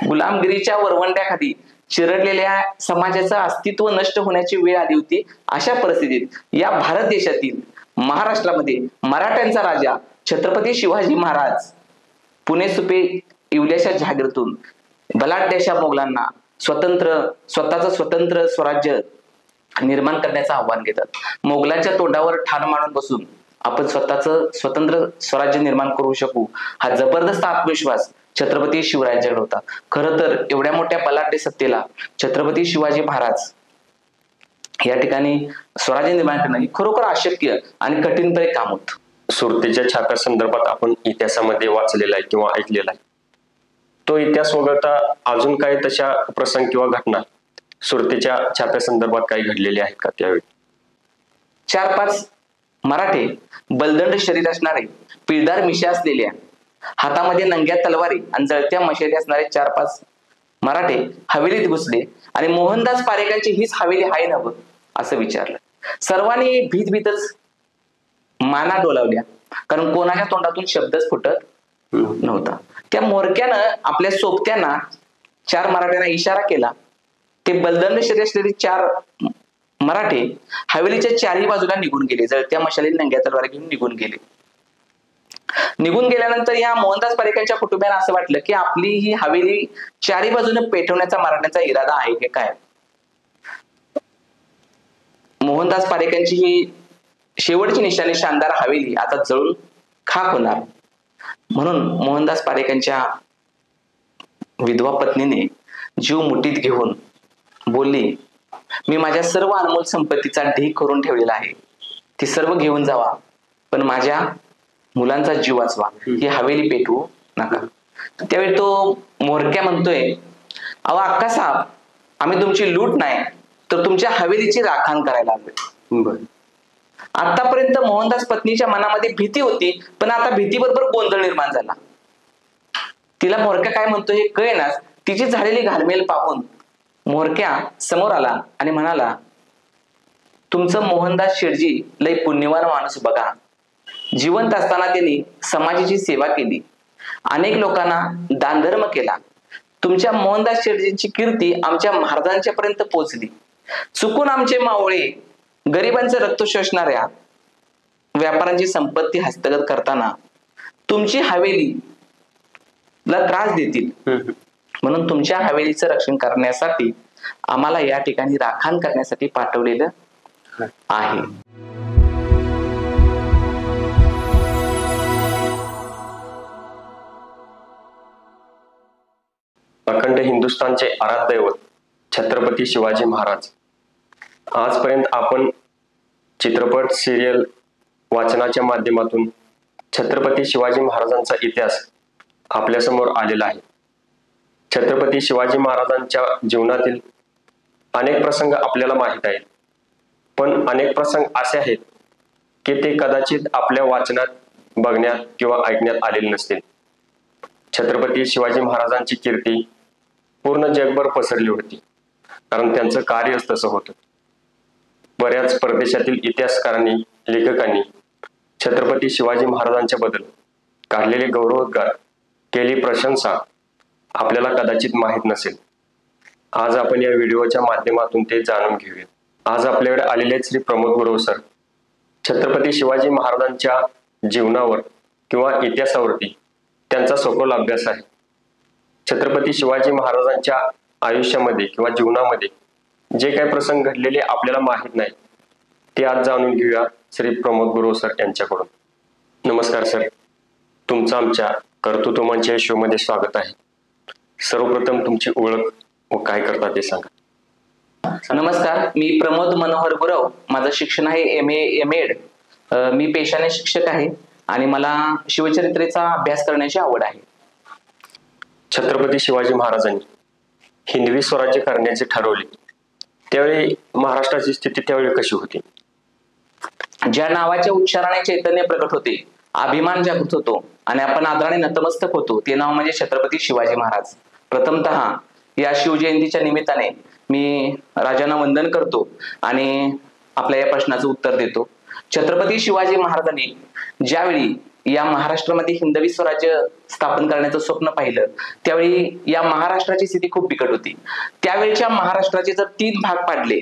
गुलामगिरीच्या वरवंट्याखाली चिरडलेल्या समाजाचं अस्तित्व नष्ट होण्याची वेळ आली होती. अशा परिस्थितीत या भारत देशातील महाराष्ट्रामध्ये मराठ्यांचा राजा छत्रपती शिवाजी महाराज पुणे सुपे इवल्याशा जहागीरतून बलाढ्याशा मोगलांना स्वतःचं स्वतंत्र स्वराज्य निर्माण करण्याचं आव्हान देतात. मोगलांच्या तोंडावर ठाण मांडून बसून आपण स्वतःचं स्वतंत्र स्वराज्य निर्माण करू शकू हा जबरदस्त आत्मविश्वास छत्रपती शिवरायांच्याकडे होता. खरं तर एवढ्या मोठ्या बलाढ्य सत्तेला छत्रपती शिवाजी महाराज या ठिकाणी स्वराज्य निर्माण करणं ही खरोखर अशक्य आणि कठीणतर एक काम होतं. सुरतेच्या छाप्या संदर्भात आपण इतिहासामध्ये वाचलेला आहे किंवा ऐकलेला आहे. तो इतिहास वगळता अजून काही तशा प्रसंग किंवा घटना सुरतेच्या छाप्या संदर्भात काही घडलेले आहेत का त्यावेळी? 4-5 मराठे बलदंड शरीर असणारे, पिळदार मिशा असलेल्या, हातामध्ये नंग्या तलवारी आणि जळत्या मशाली असणारे 4-5 मराठे हवेलीत घुसले आणि मोहनदास पारेखांची हीच हवेली आहे ना बघ असं विचारलं. सर्वांनी भीतच माना डोलावल्या, कारण कोणाच्या तोंडातून शब्दच फुटत नव्हता. त्या मोरक्यानं आपल्या सोबत्यांना 4 मराठ्यांना इशारा केला. ते बलदंड शरीर असलेले 4 मराठे हवेलीच्या 4ही बाजूला निघून गेले. जळत्या मशाली नंग्या तलवारी घेऊन निघून गेले. निघून गेल्यानंतर या मोहनदास पारेखांच्या कुटुंबियांना असं वाटलं की आपली ही हवेली 4ही बाजूने पेटवण्याचा मराठ्यांचा इरादा आहे की काय. मोहनदास पारेखांची ही शेवटची निशाणी शानदार हवेली आता जळून खाक होणार, म्हणून मोहनदास पारेखांच्या विधवा पत्नीने जीव मुठीत घेऊन बोलली, मी माझ्या सर्व अनमोल संपत्तीचा ढीग करून ठेवलेला आहे, ती सर्व घेऊन जावा, पण माझ्या मुलांचा जीव वाचवा, ही हवेली पेटवू नका. त्यावेळी तो मोरक्या म्हणतोय, अहो अक्का साहेब, आम्ही तुमची लूट नाही तर तुमच्या हवेलीची राखण करायला आलोय. आतापर्यंत मोहनदास पत्नीच्या मनामध्ये भीती होती, पण आता भीतीबरोबर गोंधळ निर्माण झाला. तिला मोरक्या काय म्हणतो हे कळेनाच. तिची झालेली घालमेल पाहून मोरक्या समोर आला आणि म्हणाला, तुमचं मोहनदास शेठजी लय पुण्यवान माणूस बघा. जिवंत असताना त्यांनी समाजाची सेवा केली, अनेक लोकांना दानधर्म केला. तुमच्या मोहनदास शेठजींची कीर्ती आमच्या महाराजांच्या पर्यंत पोहोचली. चुकून आमचे मावळे गरिबांचं रक्त शोषणाऱ्या व्यापाऱ्यांची संपत्ती हस्तगत करताना तुमची हवेलीला त्रास देतील, म्हणून तुमच्या हवेलीचं रक्षण करण्यासाठी आम्हाला या ठिकाणी राखण करण्यासाठी पाठवलेलं आहे. अखंड हिंदुस्थानचे आराध्य दैवत छत्रपती शिवाजी महाराज. आजपर्यंत आपण चित्रपट, सिरियल, वाचनाच्या माध्यमातून छत्रपती शिवाजी महाराजांचा इतिहास आपल्यासमोर आलेला आहे. छत्रपती शिवाजी महाराजांच्या जीवनातील अनेक प्रसंग आपल्याला माहीत आहेत, पण अनेक प्रसंग असे आहेत की ते कदाचित आपल्या वाचनात, बघण्यात किंवा ऐकण्यात आलेले नसतील. छत्रपती शिवाजी महाराजांची कीर्ती पूर्ण जगभर पसरली होती, कारण त्यांचं कार्यच तसं होतं. बऱ्याच परदेशातील इतिहासकारांनी, लेखकांनी छत्रपती शिवाजी महाराजांच्या बद्दल काढलेले गौरवोद्गार, केली प्रशंसा आपल्याला कदाचित माहीत नसेल. आज आपण या व्हिडिओच्या माध्यमातून ते जाणून घेऊया. आज आपल्याकडे आलेले श्री प्रमोद गुरव सर छत्रपती शिवाजी महाराजांच्या जीवनावर किंवा इतिहासावरती त्यांचा सखोल अभ्यास आहे. छत्रपती शिवाजी महाराजांच्या आयुष्यामध्ये किंवा जीवनामध्ये जे काही प्रसंग घडलेले आपल्याला माहीत नाही ते आज जाणून घेऊया श्री प्रमोद गुरव सर यांच्याकडून. नमस्कार सर, तुमचं आमच्या कर्तृत्व मंच या शोमध्ये स्वागत आहे. सर्वप्रथम तुमची ओळख व काय करता ते सांगा. नमस्कार, मी प्रमोद मनोहर गुरव. माझं शिक्षण आहे MA MAd. मी पेशाने शिक्षक आहे आणि मला शिवचरित्रेचा अभ्यास करण्याची आवड आहे. छत्रपती शिवाजी महाराजांनी हिंदवी स्वराज्य करण्याचे ठरवले त्यावेळी महाराष्ट्राची स्थिती त्यावेळी कशी होती? ज्या नावाच्या उच्चाराने चैतन्य प्रकट होते, अभिमान जागृत होतो आणि आपण आदराने नतमस्तक होतो, ते नाव म्हणजे छत्रपती शिवाजी महाराज. प्रथमतः या शिवजयंतीच्या निमित्ताने मी राजांना वंदन करतो आणि आपल्या या प्रश्नाचं उत्तर देतो. छत्रपती शिवाजी महाराजांनी ज्यावेळी या महाराष्ट्रामध्ये हिंदवी स्वराज्य स्थापन करण्याचं स्वप्न पाहिलं, त्यावेळी या महाराष्ट्राची स्थिती खूप बिकट होती. त्यावेळेच्या महाराष्ट्राचे जर 3 भाग पाडले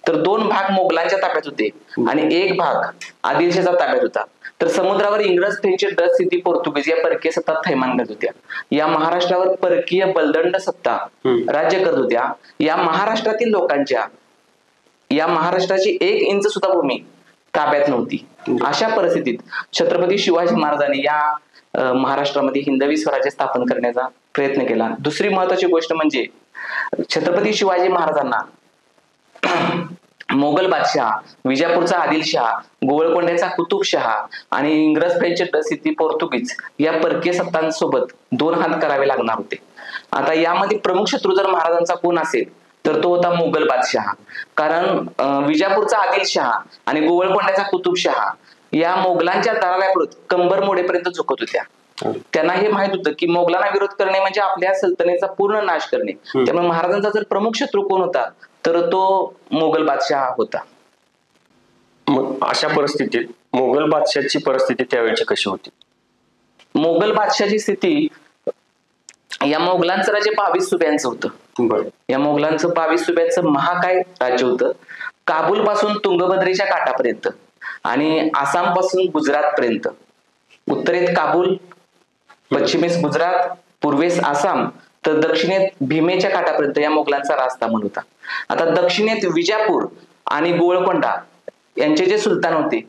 तर 2 भाग मोगलांच्या ताब्यात होते आणि 1 भाग आदिलशाच्या ताब्यात होता. तर समुद्रावर इंग्रज, फ्रेंच, डच, सिद्धी, पोर्तुगीज या परकीय सत्ता थैमान घालत होत्या. या महाराष्ट्रावर परकीय बलदंड सत्ता राज्य करत होत्या. या महाराष्ट्रातील लोकांच्या, या महाराष्ट्राची 1 इंच सुद्धा भूमी ताब्यात नव्हती. अशा परिस्थितीत छत्रपती शिवाजी महाराजांनी या महाराष्ट्रामध्ये हिंदवी स्वराज्य स्थापन करण्याचा प्रयत्न केला. दुसरी महत्वाची गोष्ट म्हणजे छत्रपती शिवाजी महाराजांना मोगल बादशाह, विजापूरचा आदिलशाह, गोवळकोंड्याचा कुतुबशहा आणि इंग्रज, फ्रेंच, डच, सिद्धी, पोर्तुगीज या परकीय सत्तांसोबत 2 हात करावे लागणार होते. आता यामध्ये प्रमुख शत्रू जर महाराजांचा कोण असेल तर तो होता मोगल बादशाह. कारण विजापूरचा आदिलशाह आणि गोवळकोंड्याचा कुतुबशहा या मोगलांच्या दारापुढे कंबर मोडेपर्यंत झुकत होत्या. त्यांना हे माहित होतं की मोगलांना विरोध करणे म्हणजे आपल्या सल्तनेचा पूर्ण नाश करणे. त्यामुळे महाराजांचा जर प्रमुख शत्रू कोण होता तर तो मोगल बादशाह होता. मग अशा परिस्थितीत मोगल बादशाहची परिस्थिती त्यावेळची कशी होती? मोगल बादशाहची स्थिती, या मोगलांचं राज्य 22 सुब्यांचं होतं. या मोगलांचं 22 सुब्यांचं महाकाय राज्य होतं. काबूल पासून तुंगभद्रेच्या काठापर्यंत आणि आसाम पासून गुजरात पर्यंत. उत्तरेत काबूल, पश्चिमेस गुजरात, पूर्वेस आसाम तर दक्षिणेत भीमेच्या काठापर्यंत या मोगलांचा राजस्थान होता. आता दक्षिणेत विजापूर आणि गोवळकोंडा यांचे जे सुलतान होते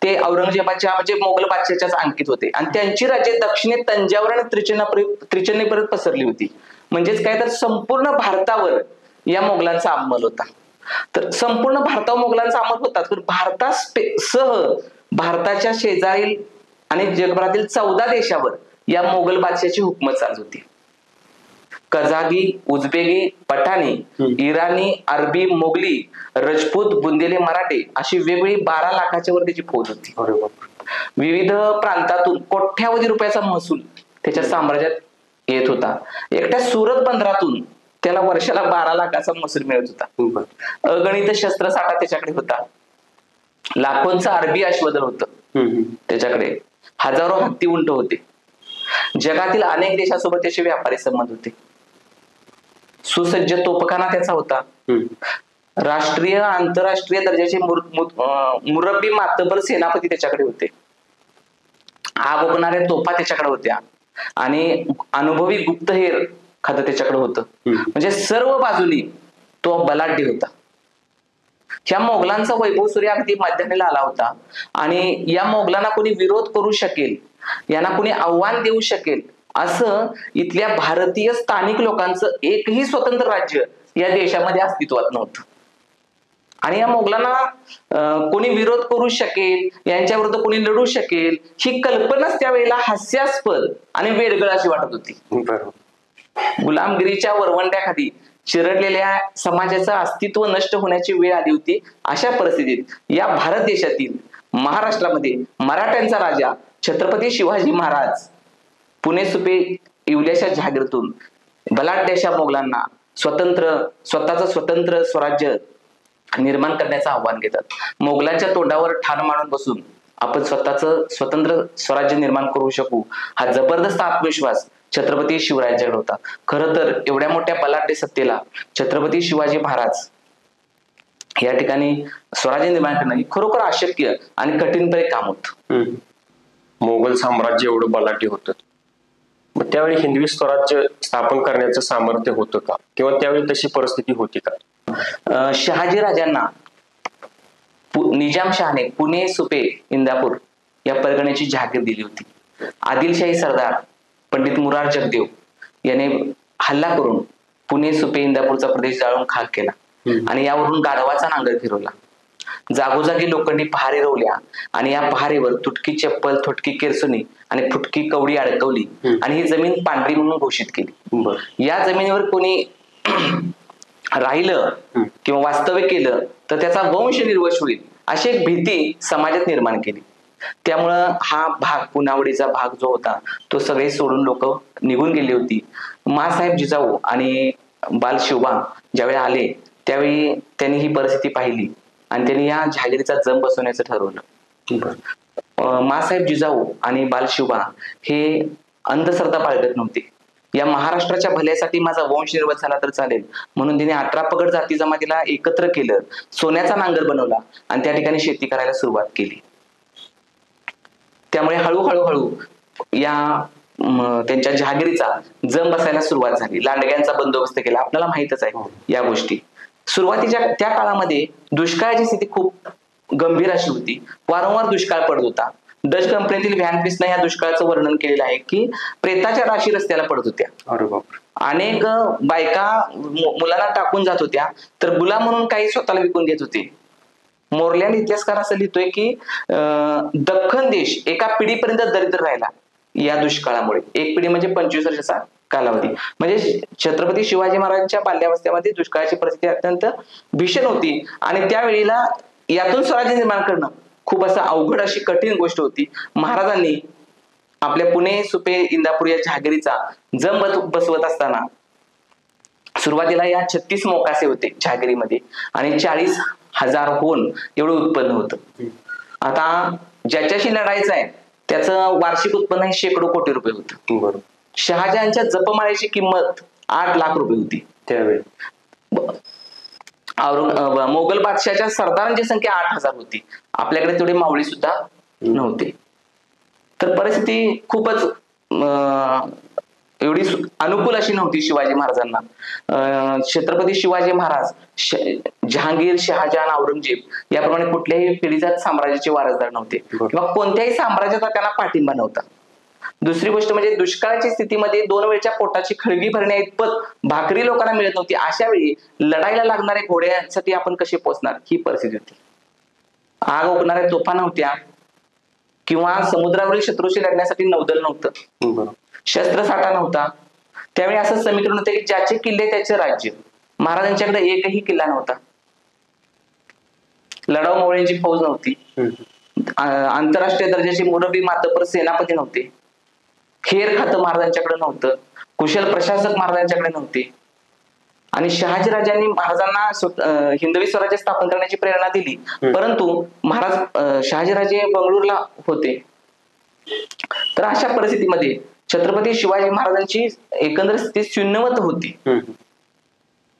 ते औरंगजेबाच्या म्हणजे मोगल बादशाहच्याच अंकित होते आणि त्यांची राज्ये दक्षिणेत तंजावर आणि त्रिचन्नीपर्यंत पसरली होती. म्हणजेच काय तर संपूर्ण भारतावर या मोगलांचा अंमल होता. तर संपूर्ण भारतावर मोगलांचा अंमल होता. तर भारतासह भारताच्या शेजारील आणि जगभरातील 14 देशावर या मोगल बादशाहची हुकूमत चालत होती. कझागी, उझबेकी, पठाणी, इराणी, अरबी, मोगली, रजपूत, बुंदेली, मराठे अशी वेगवेगळी 12 लाखाच्या वर त्याची फौज होती. विविध प्रांतातून कोट्यावधी रुपयाचा महसूल त्याच्या साम्राज्यात येत होता. एकट्या सुरत बंदरातून त्याला वर्षाला 12 लाखाचा महसूल मिळत होता. अगणित शस्त्रसाठा त्याच्याकडे होता. लाखोंचं अरबी अश्वदल होतं त्याच्याकडे. हजारो हत्ती उंट होते. जगातील अनेक देशांसोबत त्याचे व्यापारी संबंध होते. सुसज्ज तोफखाना त्याचा होता. राष्ट्रीय आंतरराष्ट्रीय दर्जाचे मुरब्बी मातबर सेनापती त्याच्याकडे होते. आग ओकणाऱ्या तोफा त्याच्याकडे होत्या आणि अनुभवी गुप्तहेर खातं त्याच्याकडे होतं. म्हणजे सर्व बाजूनी तो बलाढ्य होता. ह्या मोगलांचा वैभव सूर्य अगदी मध्यान्हीला आला होता आणि या मोगलांना कोणी विरोध करू शकेल, यांना कोणी आव्हान देऊ शकेल असं इथल्या भारतीय स्थानिक लोकांचं एकही स्वतंत्र राज्य या देशामध्ये अस्तित्वात नव्हतं. आणि या मोगलांना कोणी विरोध करू शकेल, यांच्या विरुद्ध कोणी लढू शकेल ही कल्पनाच त्यावेळेला हास्यास्पद आणि वेडगळ अशी वाटत होती. गुलामगिरीच्या वरवंट्याखाली चिरडलेल्या समाजाचं अस्तित्व नष्ट होण्याची वेळ आली होती. अशा परिस्थितीत या भारत देशातील महाराष्ट्रामध्ये मराठ्यांचा राजा छत्रपती शिवाजी महाराज पुणे सुपे येवल्याच्या जहागीरतून बलाढ्याशा मोगलांना स्वतःचं स्वतंत्र स्वराज्य निर्माण करण्याचं आव्हान घेतात. मोगलांच्या तोंडावर ठाण मांडून बसून आपण स्वतःचं स्वतंत्र स्वराज्य निर्माण करू शकू हा जबरदस्त आत्मविश्वास छत्रपती शिवरायांच्याकडे होता. खरं तर एवढ्या मोठ्या बलाढ्य सत्तेला छत्रपती शिवाजी महाराज या ठिकाणी स्वराज्य निर्माण करणं हे खरोखर अशक्य आणि कठीणपणे काम होतं. मोगल साम्राज्य एवढं बलाढ्य होतं, मग त्यावेळी हिंदवी स्वराज्य स्थापन करण्याचं सामर्थ्य होतं का, किंवा त्यावेळी तशी परिस्थिती होती का? शहाजी राजांना निजामशहाने पुणे सुपे इंदापूर या परगण्याची जहागीर दिली होती. आदिलशाही सरदार पंडित मुरार जगदेव याने हल्ला करून पुणे सुपे इंदापूरचा प्रदेश जाळून खाक केला आणि यावरून गाढवाचा नांगर फिरवला. जागोजागी लोखंडी पहारे रोवल्या आणि या पहारेवर तुटकी चप्पल, थोटकी केरसुनी आणि फुटकी कवडी अडकवली आणि ही जमीन पांढरी म्हणून घोषित केली. या जमिनीवर कोणी राहिलं किंवा वास्तव्य केलं तर त्याचा वंश निर्वंश होईल अशी एक भीती समाजात निर्माण केली. त्यामुळं हा भाग, पुनावडीचा भाग जो होता तो सगळे सोडून लोक निघून गेली होती. माँसाहेब जिजाऊ आणि बाल शिवबा ज्यावेळी आले त्यावेळी त्यांनी ही परिस्थिती पाहिली आणि त्यांनी या जहागिरीचा जम बसवण्याचं ठरवलं. माँसाहेब जिजाऊ आणि बालशिवबा हे अंधश्रद्धा बाळगत नव्हते. या महाराष्ट्राच्या भल्यासाठी माझा वंश निर्वत झाला तर चालेल म्हणून तिने 18 पगड जाती जमातीला एकत्र केलं, सोन्याचा नांगर बनवला आणि त्या ठिकाणी शेती करायला सुरुवात केली. त्यामुळे हळूहळू या त्यांच्या जहागिरीचा जम बसायला सुरुवात झाली. लांडग्यांचा बंदोबस्त केला, आपल्याला माहितच आहे या गोष्टी. सुरुवातीच्या त्या काळामध्ये दुष्काळाची स्थिती खूप गंभीर अशी होती. वारंवार दुष्काळ पडत होता. डच कंपनीतील व्हॅन पिसनं या दुष्काळाचं वर्णन केलेलं आहे की प्रेताच्या राशी रस्त्याला पडत होत्या. अनेक बायका मुलांना टाकून जात होत्या तर गुलाम म्हणून काही स्वतःला विकून घेत होते. मोरल्यान इतिहासकार असं लिहितोय की दख्खन देश एका पिढीपर्यंत दरिद्र राहिला या दुष्काळामुळे. एक पिढी म्हणजे 25 वर्षाचा कालावधी. म्हणजे छत्रपती शिवाजी महाराजांच्या बाल्यावस्थेमध्ये दुष्काळाची परिस्थिती अत्यंत भीषण होती आणि त्यावेळेला यातून स्वराज्य निर्माण करणं खूप असं अवघड अशी कठीण गोष्ट होती. महाराजांनी आपल्या पुणे, सुपे, इंदापूर या जहागिरीचा जम बसवत असताना सुरुवातीला या 36 मोकासे होते जहागिरीमध्ये आणि 40,000 होन एवढं उत्पन्न होतं. आता ज्याच्याशी लढायचं आहे त्याचं वार्षिक उत्पन्न हे शेकडो कोटी रुपये होतं. शहाजहानच्या जपमाळेची किंमत 8 लाख रुपये होती त्यावेळी. मोगल बादशाहच्या सरदारांची संख्या 8,000 होती. आपल्याकडे तेवढे मावळी सुद्धा नव्हते. तर परिस्थिती खूपच एवढी अनुकूल अशी नव्हती शिवाजी महाराजांना. छत्रपती शिवाजी महाराज जहांगीर, शहाजहान, औरंगजेब याप्रमाणे कुठल्याही पिढीजात साम्राज्याचे वारसदार नव्हते किंवा कोणत्याही साम्राज्याचा त्यांना पाठिंबा नव्हता. दुसरी गोष्ट म्हणजे दुष्काळाच्या स्थितीमध्ये 2 वेळच्या पोटाची खळगी भरण्या इतपत भाकरी लोकांना मिळत नव्हती. अशा वेळी लढायला लागणाऱ्या घोड्यांसाठी आपण कसे पोहोचणार ही परिस्थिती होती. आग ओकणाऱ्या तोफा नव्हत्या किंवा समुद्रावरील शत्रूशी लढण्यासाठी नौदल नव्हतं, शस्त्रसाठा नव्हता. त्यावेळी असं समीकरण होतं की ज्याचे किल्ले त्याचे राज्य. महाराजांच्याकडे एकही किल्ला नव्हता, लढाऊ मावळ्यांची फौज नव्हती, आंतरराष्ट्रीय दर्जाचे मुरबी मातबर सेनापती नव्हते, हेर खातं महाराजांच्याकडे नव्हतं, कुशल प्रशासक महाराजांच्याकडे नव्हते. आणि शहाजीराजांनी महाराजांना हिंदवी स्वराज्य स्थापन करण्याची प्रेरणा दिली, परंतु महाराज शहाजीराजे बंगळूरला होते. तर अशा परिस्थितीमध्ये छत्रपती शिवाजी महाराजांची एकंदर स्थिती शून्यवत होती.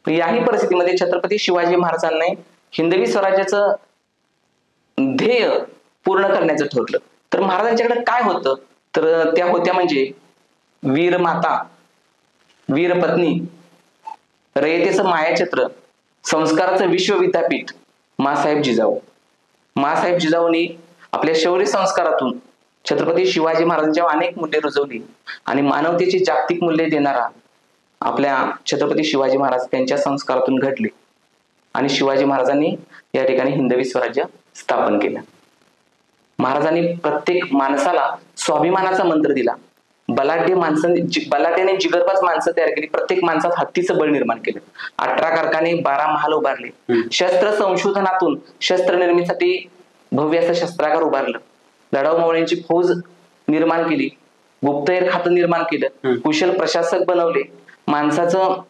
याही परिस्थितीमध्ये छत्रपती शिवाजी महाराजांनी हिंदवी स्वराज्याचं ध्येय पूर्ण करण्याचं ठरलं. तर महाराजांच्याकडे काय होतं तर त्या होत्या म्हणजे वीर माता, वीर पत्नी, रयतेचं मायाछत्र, संस्काराचं विश्वविद्यापीठ माँसाहेब जिजाऊ. माँसाहेब जिजाऊंनी आपल्या शौर्य संस्कारातून छत्रपती शिवाजी महाराजांच्या अनेक मूल्ये रुजवली आणि मानवतेची जागतिक मूल्ये देणारा आपल्या छत्रपती शिवाजी महाराज त्यांच्या संस्कारातून घडले आणि शिवाजी महाराजांनी या ठिकाणी हिंदवी स्वराज्य स्थापन केलं. महाराजांनी प्रत्येक माणसाला स्वाभिमानाचा मंत्र दिला. बलाढ्याने जिगरबाज माणसं तयार केली. प्रत्येक माणसात हत्तीचं बळ निर्माण केलं. 18 कारखाने, 12 महाल उभारले. शस्त्र संशोधनातून शस्त्र निर्मितीसाठी भव्य असं शस्त्रागार उभारलं. लढाऊ मावळ्यांची फौज निर्माण केली. गुप्तहेर खातं निर्माण केलं. कुशल प्रशासक बनवले. माणसाचं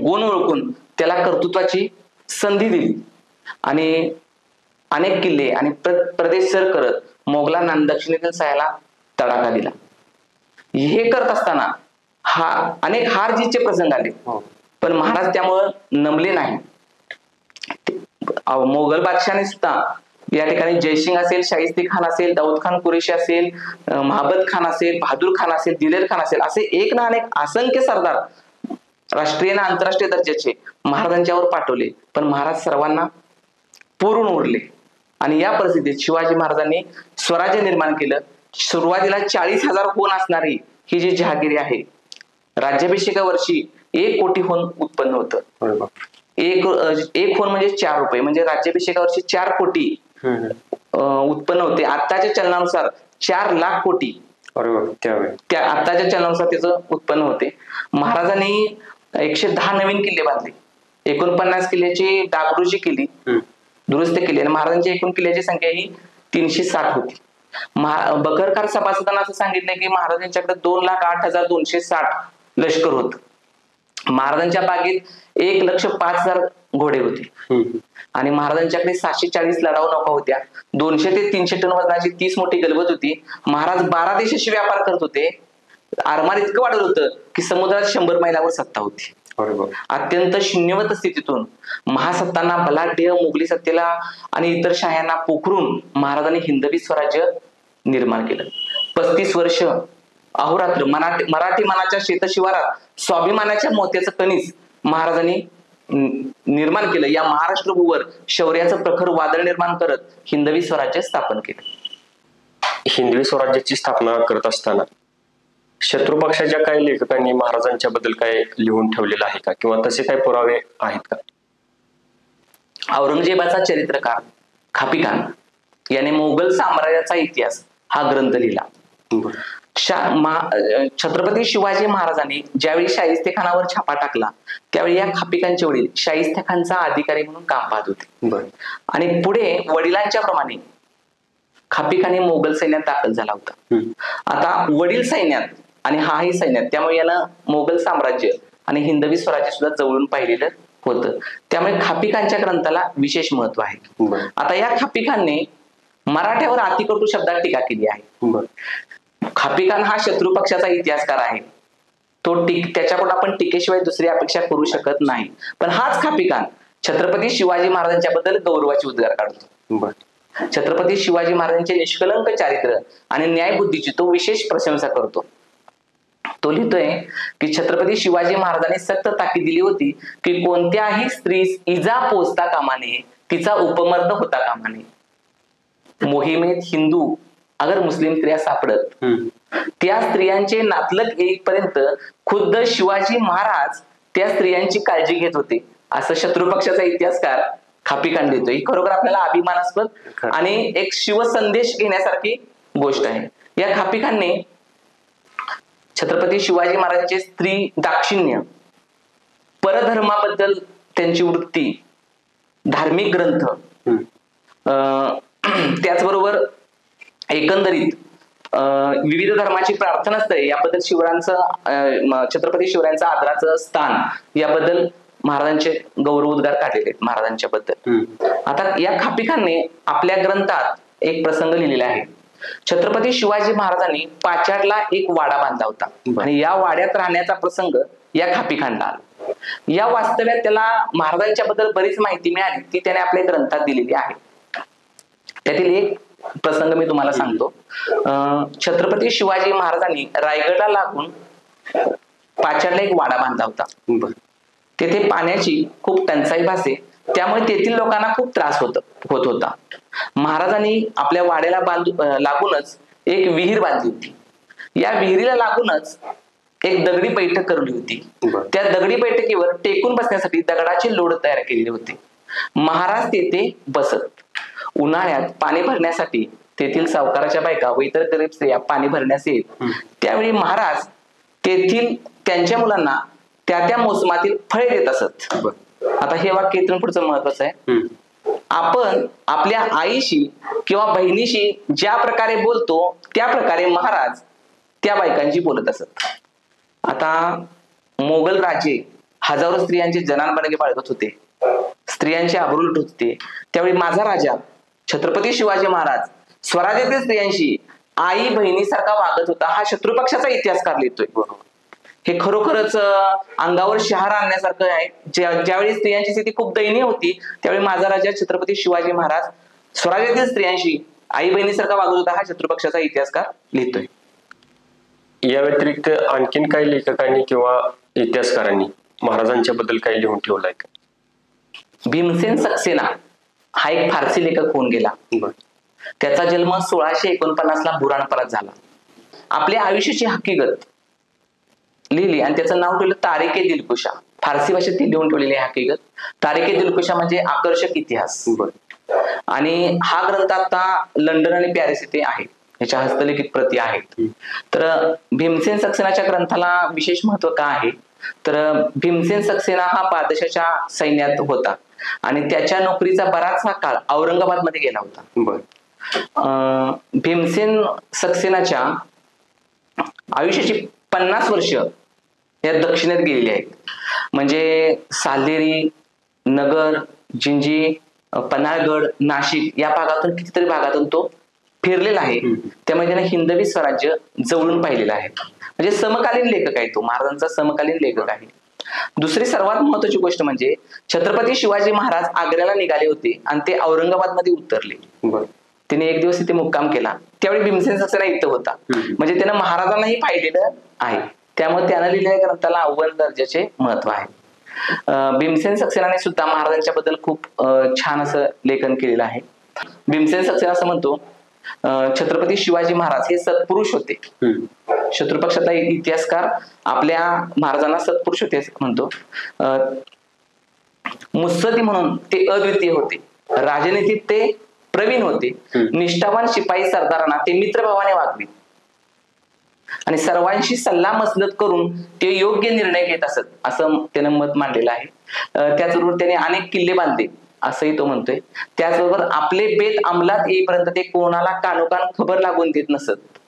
गुण ओळखून त्याला कर्तृत्वाची संधी दिली आणि अनेक किल्ले आणि प्रदेश सर करत मोगलांना दक्षिणेतील सायाला तडाखा दिला. हे करत असताना अनेक हार जीतचे प्रसंग आले, पण महाराज त्यामुळे नमले नाही. मोगल बादशाहाने सुद्धा या ठिकाणी जयसिंग असेल, शाहिस्ते खान असेल, दाऊद खान कुरेशी असेल, महाबत खान असेल, बहादूर खान असेल, दिलेर खान असेल, असे एक ना अनेक असंख्य सरदार राष्ट्रीय आणि आंतरराष्ट्रीय दर्जाचे महाराजांच्यावर पाठवले, पण महाराज सर्वांना पुरून उरले. आणि या परिस्थितीत शिवाजी महाराजांनी स्वराज्य निर्माण केलं. सुरुवातीला 40,000 होन असणारी ही जी जहागिरी आहे, राज्याभिषेका वर्षी 1 कोटी होन उत्पन्न होतं. एक होन म्हणजे 4 रुपये, म्हणजे राज्याभिषेका वर्षी 4 कोटी उत्पन्न होते. आत्ताच्या चलनानुसार 4 लाख कोटी त्या आत्ताच्या चलनानुसार त्याचं उत्पन्न होते. महाराजांनी 110 नवीन किल्ले बांधले. 49 किल्ल्याची डागडुजी केली, दुरुस्त केली आणि महाराजांची एकूण किल्ल्याची संख्या ही 360 होती. बखरकार सभासदांना असं सांगितलं की महाराजांच्याकडे 2,08,260 लष्कर होत. महाराजांच्या बागेत 1,05,000 घोडे होते आणि महाराजांच्याकडे 740 लढाऊ नौका होत्या. 200 ते 300 टन वजनाची 30 मोठी गलबत होती. महाराज 12 देशाशी व्यापार करत होते. आरमार इतकं वाढत होतं की समुद्रात 100 मैलावर सत्ता होती. अत्यंत शून्यवत स्थितीतून महासत्तांना बलाढ्य मोगली सत्तेला आणि इतर शाह्यांना पोखरून महाराजांनी हिंदवी स्वराज्य निर्माण केलं. 35 वर्ष अहोरात्र मराठी मनाच्या शेतशिवारात स्वाभिमानाच्या मोत्याचं कणीस महाराजांनी निर्माण केलं. या महाराष्ट्र भूवर शौर्याचं प्रखर वादळ निर्माण करत हिंदवी स्वराज्य स्थापन केलं. हिंदवी स्वराज्याची स्थापना करत असताना शत्रू पक्षाच्या काही लेखकांनी महाराजांच्या बद्दल काय लिहून ठेवलेलं आहे का, किंवा तसे काही पुरावे आहेत का? औरंगजेबाचा चरित्रकार खापिकान याने मोगल साम्राज्याचा इतिहास हा ग्रंथ लिहिला. छत्रपती शिवाजी महाराजांनी ज्यावेळी शाहिस्तेखानावर छापा टाकला त्यावेळी या खापिकांचे वडील शाहिस्तेखानचा अधिकारी म्हणून काम पाहत होते. आणि पुढे वडिलांच्या प्रमाणे खापिकाने मोगल सैन्यात दाखल झाला होता. आता वडील सैन्यात आणि हाही सैन्यात, त्यामुळे याला मोगल साम्राज्य आणि हिंदवी स्वराज्य सुद्धा जवळून पाहिलेलं होतं. त्यामुळे खापिकांच्या ग्रंथाला विशेष महत्व आहे. आता या खापिकांनी मराठ्यावर अतिकटू शब्दात टीका केली आहे. खापिकान हा शत्रू पक्षाचा इतिहासकार आहे. त्याच्याकडून आपण टीकेशिवाय दुसरी अपेक्षा करू शकत नाही. पण हाच खापिकान छत्रपती शिवाजी महाराजांच्या बद्दल गौरवाचे उद्गार काढतो. छत्रपती शिवाजी महाराजांचे निष्कलंक चारित्र्य आणि न्यायबुद्धीची तो विशेष प्रशंसा करतो. तो लिहितोय की छत्रपती शिवाजी महाराजांनी सक्त ताकीद दिली होती की कोणत्याही स्त्रीस इजा पोचता कामा नये, तिचा उपमर्द होता कामा नये. मोहिमेत हिंदू अगर मुस्लिम स्त्रिया सापडत त्या स्त्रियांचे नातलग येईपर्यंत खुद्द शिवाजी महाराज त्या स्त्रियांची काळजी घेत होते, असं शत्रू पक्षाचा इतिहासकार खापिकान देतोय. खरोखर आपल्याला अभिमानास्पद आणि एक शिवसंदेश घेण्यासारखी गोष्ट आहे. या खापिकांनी छत्रपती शिवाजी महाराजांचे स्त्री दाक्षिण्य, परधर्माबद्दल त्यांची वृत्ती, धार्मिक ग्रंथ, त्याचबरोबर एकंदरीत विविध धर्माची प्रार्थनास्थळे याबद्दल छत्रपती शिवरायांचं आदराचं स्थान याबद्दल महाराजांचे गौरव उद्गार काढलेले आहेत महाराजांच्या बद्दल. आता या खापिकांनी आपल्या ग्रंथात एक प्रसंग लिहिलेला आहे. छत्रपती शिवाजी महाराजांनी पाचाडला एक वाडा बांधला होता आणि या वाड्यात राहण्याचा प्रसंग या खापिकांना आला. या वास्तव्यात त्याला महाराजांच्या बद्दल बरीच माहिती मिळाली ती त्याने आपल्या ग्रंथात दिलेली आहे. त्यातील एक प्रसंग मी तुम्हाला सांगतो. छत्रपती शिवाजी महाराजांनी रायगडला लागून पाचाडला एक वाडा बांधला होता. तेथे पाण्याची खूप टंचाई भासे, त्यामुळे तेथील लोकांना खूप त्रास होत होता. महाराजांनी आपल्या वाड्याला लागूनच एक विहीर बांधली होती. या विहिरीला लागूनच एक दगडी बैठक करवली होती. त्या दगडी बैठकीवर टेकून बसण्यासाठी दगडाची लोड तयार केलेली होती. महाराज तेथे बसत. उन्हाळ्यात पाणी भरण्यासाठी तेथील सावकाराच्या बायका व इतर गरीब स्त्रिया पाणी भरण्यास येत. त्यावेळी महाराज तेथील त्यांच्या मुलांना त्या मोसमातील फळे देत असत. आता हे वाक्य इथून पुढचं महत्वाचं आहे. आपण आपल्या आईशी किंवा बहिणीशी ज्या प्रकारे बोलतो त्या प्रकारे महाराज त्या बायकांशी बोलत असत. आता मोगल राजे हजारो स्त्रियांचे जनानबडगे बाळगत होते, स्त्रियांचे आबरू लुटत होते. त्यावेळी माझा राजा छत्रपती शिवाजी महाराज स्वराज्यातील स्त्रियांशी आई बहिणीसारखा वागत होता, हा शत्रुपक्षाचा इतिहासकार लिहितोय. हे खरोखरच अंगावर शहार आणण्यासारखं आहे. ज्यावेळी स्त्रियांची स्थिती खूप दयनीय होती त्यावेळी माझा राजा छत्रपती शिवाजी महाराज स्वराज्यातील स्त्रियांशी आई बहिणीसारखा वागत होता, हा शत्रुपक्षाचा इतिहासकार लिहितोय. या व्यतिरिक्त आणखीन काही लेखकांनी किंवा इतिहासकारांनी महाराजांच्या बद्दल काही लिहून ठेवलंय का? भीमसेन सक्सेना हा एक फारसी लेखक होऊन गेला. त्याचा जन्म 1649 ला बुराणपरात झाला. आपल्या आयुष्याची हकीकत लिहिली आणि त्याचं नाव ठेवलं तारिके दिलकुशा. फारसी भाषेत ती लिहून ठेवलेली आहे हकीकत. तारिके दिलकुशा म्हणजे आकर्षक इतिहास. आणि हा ग्रंथ आता लंडन आणि पॅरिस येथे आहे, याच्या हस्तलिखित प्रती आहेत. तर भीमसेन सक्सेनाच्या ग्रंथाला विशेष महत्व का आहे तर भीमसेन सक्सेना हा बादशाच्या सैन्यात होता आणि त्याच्या नोकरीचा बराचसा काळ औरंगाबाद मध्ये गेला होता. भीमसेन सक्सेनाच्या आयुष्याची 50 वर्ष या दक्षिणेत गेलेली आहेत म्हणजे साल्हेरी, नगर, जिंजी, पन्हाळगड, नाशिक या भागातून कितीतरी भागातून तो फिरलेला आहे. त्यामुळे त्याने हिंदवी स्वराज्य जवळून पाहिलेलं आहे. म्हणजे समकालीन लेखक आहे तो, महाराजांचा समकालीन लेखक आहे. दुसरी सर्वात महत्वाची गोष्ट म्हणजे छत्रपती शिवाजी महाराज आग्र्याला निघाले होते आणि ते औरंगाबादमध्ये उतरले. त्याने एक दिवस इथे मुक्काम केला. त्यावेळी भीमसेन सक्सेना इथं होता. म्हणजे त्यानं महाराजांनाही पाहिलेलं आहे. त्यामुळे त्यानं लिहिलेल्या ग्रंथाला अव्वल दर्जाचे महत्व आहे. भीमसेन सक्सेनाने सुद्धा महाराजांच्या बद्दल खूप छान असं लेखन केलेलं आहे. भीमसेन सक्सेना असं म्हणतो, छत्रपती शिवाजी महाराज हे सत्पुरुष होते. शत्रुपक्षातला इतिहासकार आपल्या महाराजांना सत्पुरुष होते असं म्हणतो. मुत्सद्दी म्हणून ते अद्वितीय होते. राजनीतीत ते प्रवीण होते. निष्ठावान शिपाई सरदारांना ते मित्रभावाने वागवीत आणि सर्वांशी सल्ला मसलत करून ते योग्य निर्णय घेत असत असं त्यानं मत मांडलेलं आहे. त्याचबरोबर त्याने अनेक किल्ले बांधले असंही तो म्हणतोय. त्याचबरोबर आपले बेत अंमलात येईपर्यंत ते कोणाला कानोकान खबर लागून देत नसत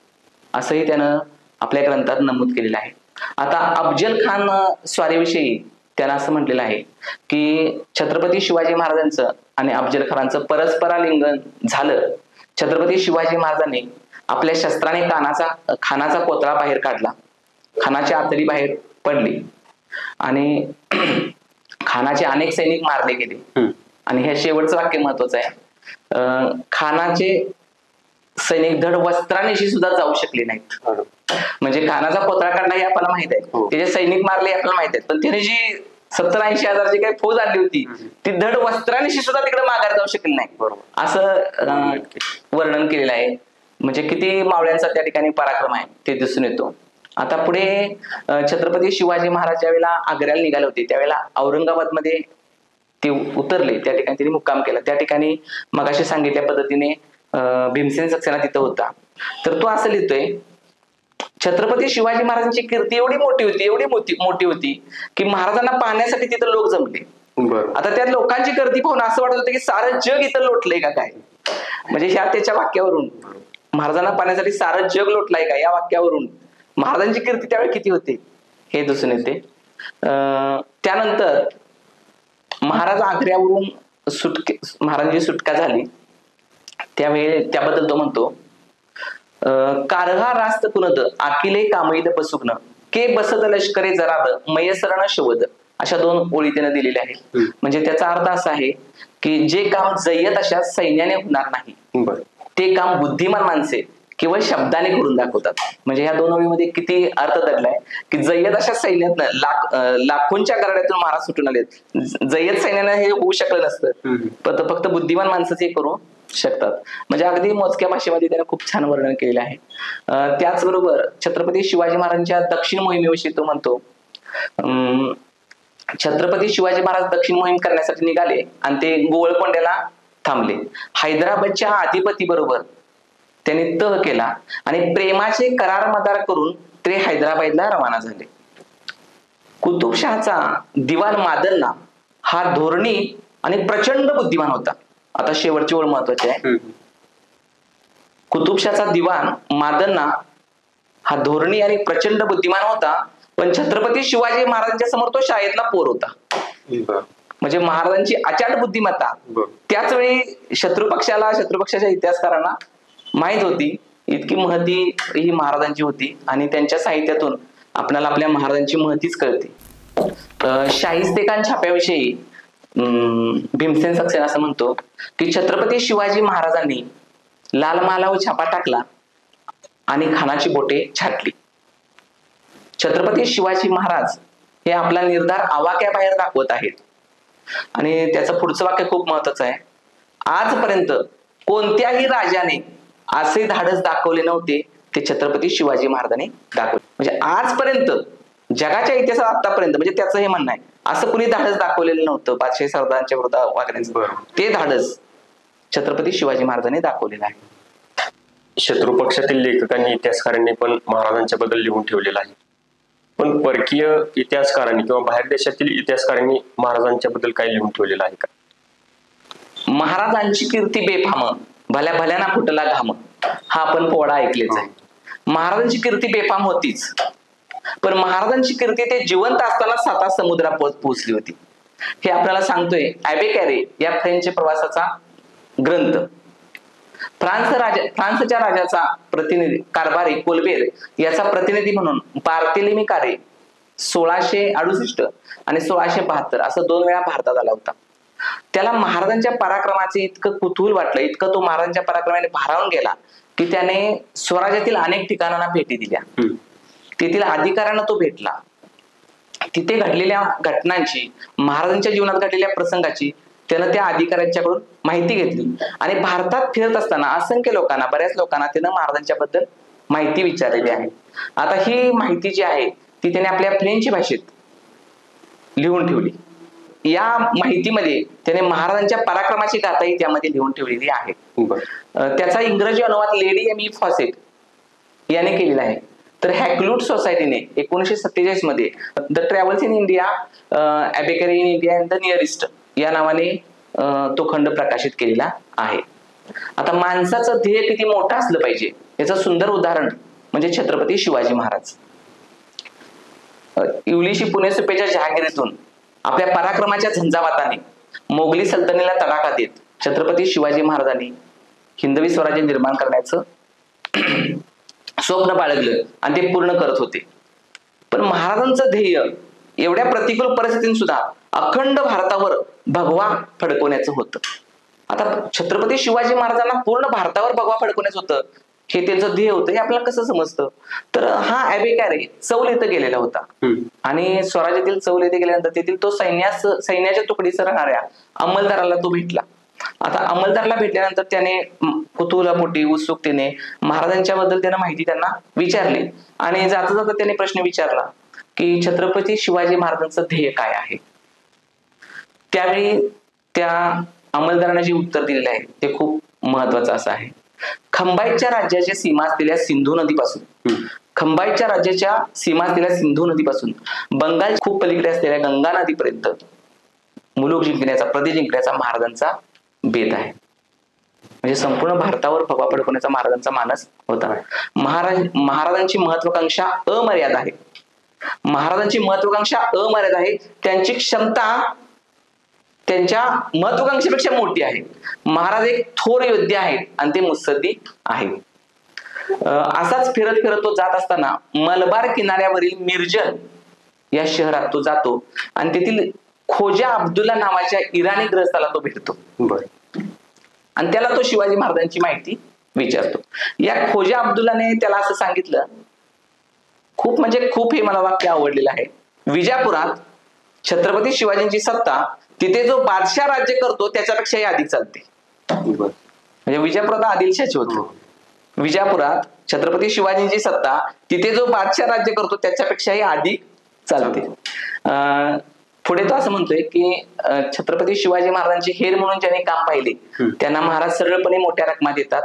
असंही त्यानं आपल्या ग्रंथात नमूद केलेलं आहे. आता अफजल खान स्वारीविषयी त्यानं असं म्हटलेलं आहे की छत्रपती शिवाजी महाराजांचं आणि अफजल खानाचं परस्परालिंगन झालं. छत्रपती शिवाजी महाराजांनी आपल्या शस्त्राने खानाचा कोतळा बाहेर काढला. खानाची आतडी बाहेर पडली आणि खानाचे अनेक सैनिक मारले गेले. आणि हे शेवटचं वाक्य महत्वाचं आहे, खानाचे सैनिक धड वस्त्रानेशी सुद्धा जाऊ शकले नाहीत. म्हणजे खानाचा कोतळा काढला हे आपल्याला माहित आहे, त्याचे सैनिक मारले आपल्याला माहित आहे, पण त्याने जी 70-80 हजारची काही फौज आणली होती ती धड वस्त्रानेशी सुद्धा तिकडे माघार जाऊ शकली नाही असं वर्णन केलेलं आहे. म्हणजे किती मावळ्यांचा त्या ठिकाणी पराक्रम आहे ते दिसून येतो. आता पुढे छत्रपती शिवाजी महाराज ज्या वेळेला आग्र्याला निघाले होते त्यावेळेला औरंगाबादमध्ये ते उतरले. त्या ठिकाणी त्यांनी मुक्काम केला. त्या ठिकाणी मगाशी सांगितल्या पद्धतीने भीमसेन सक्सेना तिथं होता. तर तो असं लिहितोय, छत्रपती शिवाजी महाराजांची कीर्ती एवढी मोठी होती की महाराजांना पाहण्यासाठी तिथं लोक जमले. आता त्या लोकांची गर्दी पाहून असं वाटत होतं की सारं जग इथं लोटलंय का काय. म्हणजे ह्या त्याच्या वाक्यावरून महाराजांना पाहण्यासाठी सारं जग लोटलंय का या वाक्यावरून महाराजांची कीर्ती त्यावेळी किती होते हे दिसून येते. त्यानंतर महाराज आग्र्यावरून महाराजांची सुटका झाली त्यावेळी त्याबद्दल तो म्हणतो, कारहा रास्त कुनद आकिले कामैद बसुग्न के बसद लष्करे जराद मयसरण शवद अशा 2 ओळी त्याने दिलेल्या आहेत. म्हणजे त्याचा अर्थ असा आहे की जे काम जय्यत अशा सैन्याने होणार नाही ते काम बुद्धिमान माणसे केवळ शब्दाने करून दाखवतात. म्हणजे ह्या 2 ओळीमध्ये किती अर्थ दडलाय की जय्यत अशा सैन्यातनं लाखोंच्या गराड्यातून महाराज सुटून आलेत. जय्यत सैन्यानं हे होऊ शकलं नसतं, फक्त बुद्धिमान माणसंच हे करू शकतात. म्हणजे अगदी मोजक्या भाषेमध्ये त्याने खूप छान वर्णन केलेलं आहे. त्याचबरोबर छत्रपती शिवाजी महाराजांच्या दक्षिण मोहिमेविषयी तो म्हणतो, छत्रपती शिवाजी महाराज दक्षिण मोहीम करण्यासाठी निघाले आणि ते गोवळकोंड्याला थांबले. हैदराबादच्या अधिपती बरोबर त्यांनी तह केला आणि प्रेमाचे करार मदार करून ते हैदराबादला रवाना झाले. कुतुबशहाचा दिवाण मादन्ना हा धोरणी आणि प्रचंड बुद्धिमान होता. आता शेवटची ओळ महत्वाची आहे. कुतुबशहाचा दिवाण मादन्ना हा धोरणी आणि प्रचंड बुद्धिमान होता, पण छत्रपती शिवाजी महाराजांच्या समोर तो शाळेतला पोर होता. म्हणजे महाराजांची अचाट बुद्धिमत्ता त्याच वेळी शत्रुपक्षाच्या इतिहासकारांना माहित होती. इतकी महती ही महाराजांची होती आणि त्यांच्या साहित्यातून आपल्याला आपल्या महाराजांची महतीच कळते. शाहिस्तेखान छाप्याविषयी भीमसेन सक्सेना असं म्हणतो की छत्रपती शिवाजी महाराजांनी लाल महालावर छापा टाकला आणि खानाची बोटे छाटली. छत्रपती शिवाजी महाराज हे आपला निर्धार आवाक्याबाहेर दाखवत आहेत. आणि त्याचं पुढचं वाक्य खूप महत्वाचं आहे, आजपर्यंत कोणत्याही राजाने असे धाडस दाखवले नव्हते ते छत्रपती शिवाजी महाराजांनी दाखवले. म्हणजे आजपर्यंत जगाच्या इतिहासात आतापर्यंत म्हणजे त्याचं हे म्हणणं आहे असं कुणी धाडस दाखवलेलं नव्हतं बादशाही सरदारांच्या विरोधात वागण्याचं. ते धाडस छत्रपती शिवाजी महाराजांनी दाखवलेलं आहे. शत्रुपक्षातील लेखकांनी इतिहासकारांनी पण महाराजांच्या बद्दल लिहून ठेवलेलं आहे. पण परकीय इतिहासकारांनी किंवा बाहेर देशातील इतिहासकारांनी महाराजांच्या बद्दल काय लिहून ठेवलेलं आहे का? महाराजांची कीर्ती बेफाम भल्या भल्याना फुटला घाम हा आपण पोवाडा ऐकलेच आहे. महाराजांची कीर्ती बेफाम होतीच, पण महाराजांची कीर्ती ते जिवंत असताना 7 समुद्रात पोहोचली होती. हे आपल्याला सांगतोय ॲबे कॅरे या फ्रेंच प्रवासाचा ग्रंथ. फ्रान्सच्या राजाचा प्रतिनिधी कारभारी कोल्बेर याचा प्रतिनिधी म्हणून बार्तेलेमी कारे 1668 आणि 1672 असं 2 वेळा भारतात आला होता. त्याला महाराजांच्या पराक्रमाचे इतकं कुतूहल वाटलं, इतकं तो महाराजांच्या पराक्रमाने भारावून गेला की त्याने स्वराज्यातील अनेक ठिकाणांना भेटी दिल्या. तेथील अधिकाऱ्यांना तो भेटला. तिथे घडलेल्या घटनांची, महाराजांच्या जीवनात घडलेल्या प्रसंगाची त्यानं त्या अधिकाऱ्यांच्याकडून माहिती घेतली आणि भारतात फिरत असताना असंख्य लोकांना, बऱ्याच लोकांना त्यानं महाराजांच्या बद्दल माहिती विचारलेली आहे. आता ही माहिती जी आहे ती त्याने आपल्या फ्रेंच भाषेत लिहून ठेवली. या माहितीमध्ये त्याने महाराजांच्या पराक्रमाची गाथाही त्यामध्ये लिहून ठेवलेली आहे. त्याचा इंग्रजी अनुवाद लेडी एम ई फॉसेट याने केलेला आहे. तर हॅकलूट सोसायटीने 1947 मध्ये the travels in India, Abbe Carre in India and the nearest या नावाने तो खंड प्रकाशित केलेला आहे. आता माणसाचं ध्येय किती मोठं असलं पाहिजे याचं सुंदर उदाहरण म्हणजे छत्रपती शिवाजी महाराज. इंग्लिशी पुणे सुपेच्या जहागिरीतून आपल्या पराक्रमाच्या झंझावाताने मोगली सल्तनतीला तडाखा देत छत्रपती शिवाजी महाराजांनी हिंदवी स्वराज्य निर्माण करण्याचं स्वप्न बाळगलं आणि ते पूर्ण करत होते. पण महाराजांचं ध्येय एवढ्या प्रतिकूल परिस्थितीत सुद्धा अखंड भारतावर भगवा फडकवण्याचं होतं. आता छत्रपती शिवाजी महाराजांना पूर्ण भारतावर भगवा फडकवण्याचं होतं, हे त्यांचं ध्येय होतं. हे आपल्याला कसं समजतं? तर हा ॲबे कॅरे चौल येथे गेलेला होता आणि स्वराज्यातील चौल येथे गेल्यानंतर तेथील तो सैन्याच्या तुकडीसह राहणाऱ्या अंमलदाराला तो भेटला. आता अंमलदाराला भेटल्यानंतर त्याने कुतूहलापोटी, उत्सुकतेने महाराजांच्या बद्दल त्यानं माहिती त्यांना विचारली आणि जाता जाता त्याने प्रश्न विचारला की छत्रपती शिवाजी महाराजांचं ध्येय काय आहे. त्यावेळी त्या अंमलदाराने जे उत्तर दिलेलं आहे ते खूप महत्वाचं असं आहे. खंबाईच्या राज्याच्या सीमा असलेल्या सिंधू नदीपासून बंगाल खूप पलीकडे असलेल्या गंगा नदीपर्यंत मुलुक जिंकण्याचा, प्रदेश जिंकण्याचा महाराजांचा बेत आहे. म्हणजे संपूर्ण भारतावर भगवा फडकवण्याचा महाराजांचा मानस होता. महाराजांची महत्वाकांक्षा अमर्याद आहे. त्यांची क्षमता त्यांच्या महत्वाकांक्षेपेक्षा मोठी आहे. महाराज एक थोर योद्धे आहेत आणि ते मुत्सद्दी आहेत. असाच फिरत फिरत तो जात असताना मलबार किनाऱ्यावरील मिर्जन या शहरात तो जातो आणि तेथील खोजा अब्दुल्ला नावाच्या इराणी ग्रस्ताला तो भेटतो. आणि त्याला तो शिवाजी महाराजांची माहिती विचारतो. या खोजा अब्दुल्लाने त्याला असं सांगितलं, खूप म्हणजे खूप हे मला वाक्य आवडलेलं आहे. विजापुरात छत्रपती शिवाजींची सत्ता तिथे जो बादशाह राज्य करतो त्याच्यापेक्षाही अधिक चालते. म्हणजे विजापुरात आदिलशाही होतो. विजापुरात छत्रपती शिवाजींची सत्ता तिथे जो बादशाह राज्य करतो त्याच्यापेक्षाही अधिक चालते. पुढे तो असं म्हणतोय की छत्रपती शिवाजी महाराजांचे हेर म्हणून ज्यांनी काम पाहिले त्यांना महाराज सरळपणे मोठ्या रकमा देतात.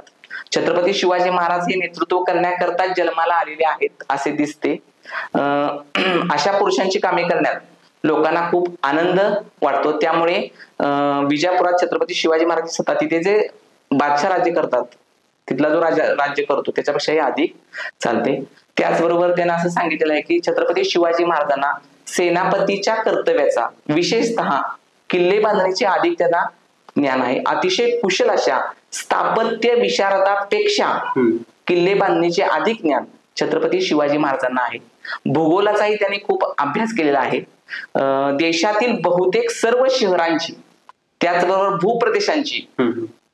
छत्रपती शिवाजी महाराज हे नेतृत्व करण्याकरता जन्माला आलेले आहेत असे दिसते. अशा पुरुषांची कामे करण्यात लोकांना खूप आनंद वाटतो. त्यामुळे विजापुरात छत्रपती शिवाजी महाराज सत्ता तिथे जे बादशाह राज्य करतात तिथला जो राज्य करतो त्याच्यापेक्षाही अधिक चालते. त्याचबरोबर त्यांना असं सांगितलेलं आहे की छत्रपती शिवाजी महाराजांना सेनापतीच्या कर्तव्याचा, विशेषतः किल्ले बांधणीचे अधिक त्यांना ज्ञान आहे. अतिशय कुशल अशा स्थापत्य विशारदापेक्षा किल्ले बांधणीचे अधिक ज्ञान छत्रपती शिवाजी महाराजांना आहे. भूगोलाचाही त्यांनी खूप अभ्यास केलेला आहे. देशातील बहुतेक सर्व शहरांची, त्याचबरोबर भूप्रदेशांची,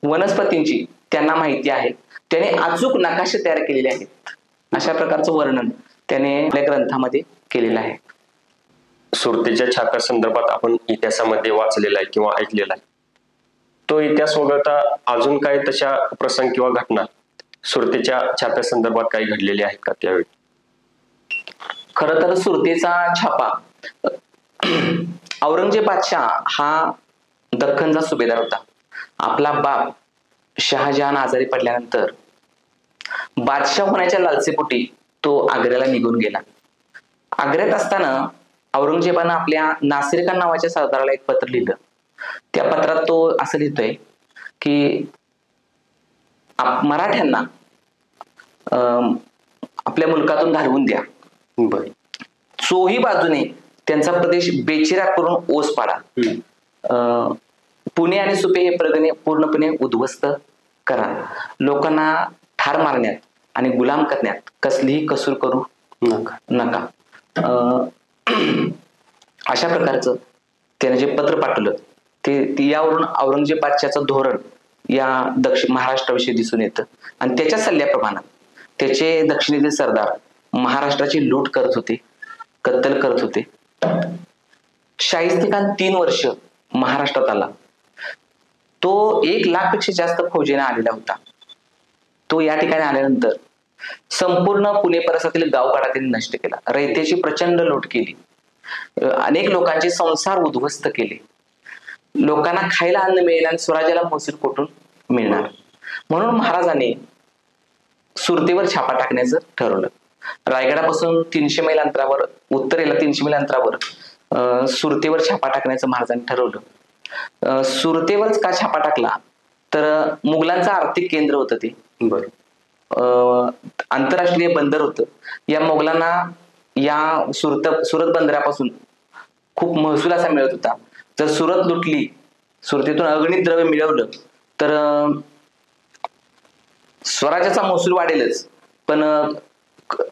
वनस्पतींची त्यांना माहिती आहे. त्याने अचूक नकाशे तयार केलेले आहेत. अशा प्रकारचं वर्णन त्याने आपल्या ग्रंथामध्ये केलेलं आहे. सुरतेच्या छाप्या संदर्भात आपण इतिहासामध्ये वाचलेला आहे किंवा ऐकलेला आहे. तो इतिहास वगळता अजून काही तशा प्रसंग किंवा घटना सुरतेच्या छाप्या संदर्भात काही घडलेले आहेत का त्यावेळी? खर तर सुरतेचा छापा, औरंगजेब बादशाह हा दख्खनचा सुभेदार होता. आपला बाप शहाजहान आजारी पडल्यानंतर बादशाह होण्याच्या लालसेपोटी तो आग्र्याला निघून गेला. आग्र्यात असताना औरंगजेबानं आपल्या नासिर खान नावाच्या सरदाराला एक पत्र लिहिलं. त्या पत्रात तो असं लिहितोय की मराठ्यांना आपल्या मुलकातून घालवून द्या. चोही बाजूने त्यांचा प्रदेश बेचिरा करून ओस पाडा. पुणे आणि सुपे हे प्रगणे पूर्णपणे उद्ध्वस्त करा. लोकांना ठार मारण्यात आणि गुलाम करण्यात कसलीही कसूर करू नका. अशा प्रकारचं त्याने जे पत्र पाठवलं ते यावरून औरंगजेब बादशाहचं धोरण या दक्षिण महाराष्ट्राविषयी दिसून येतं. आणि त्याच्या सल्ल्याप्रमाणे त्याचे दक्षिणेतील सरदार महाराष्ट्राची लूट करत होते, कत्तल करत होते. शाहिस्ते खान 3 वर्ष महाराष्ट्रात आला. तो 1 लाखपेक्षा जास्त फौजेने आलेला होता. तो या ठिकाणी आल्यानंतर संपूर्ण पुणे परिसरातील गावगाडा त्यांनी नष्ट केला. रयतेची प्रचंड लूट केली. अनेक लोकांचे संसार उद्ध्वस्त केले. लोकांना खायला अन्न मिळेल आणि स्वराज्याला महसूल कुठून मिळणार. म्हणून महाराजांनी सुरतेवर छापा टाकण्याचं ठरवलं. रायगडापासून 300 मैल अंतरावर, उत्तरेला 300 मैल अंतरावर सुरतेवर छापा टाकण्याचं महाराजांनी ठरवलं. सुरतेवरच का छापा टाकला तर मुघलांचं आर्थिक केंद्र होतं ते. आंतरराष्ट्रीय बंदर होतं. या मुघलांना या सुरत बंदरापासून खूप महसूल असा मिळत होता. जर सुरत लुटली, सुरतेतून अगणित द्रव्य मिळवलं तर स्वराज्याचा महसूल वाढेलच, पण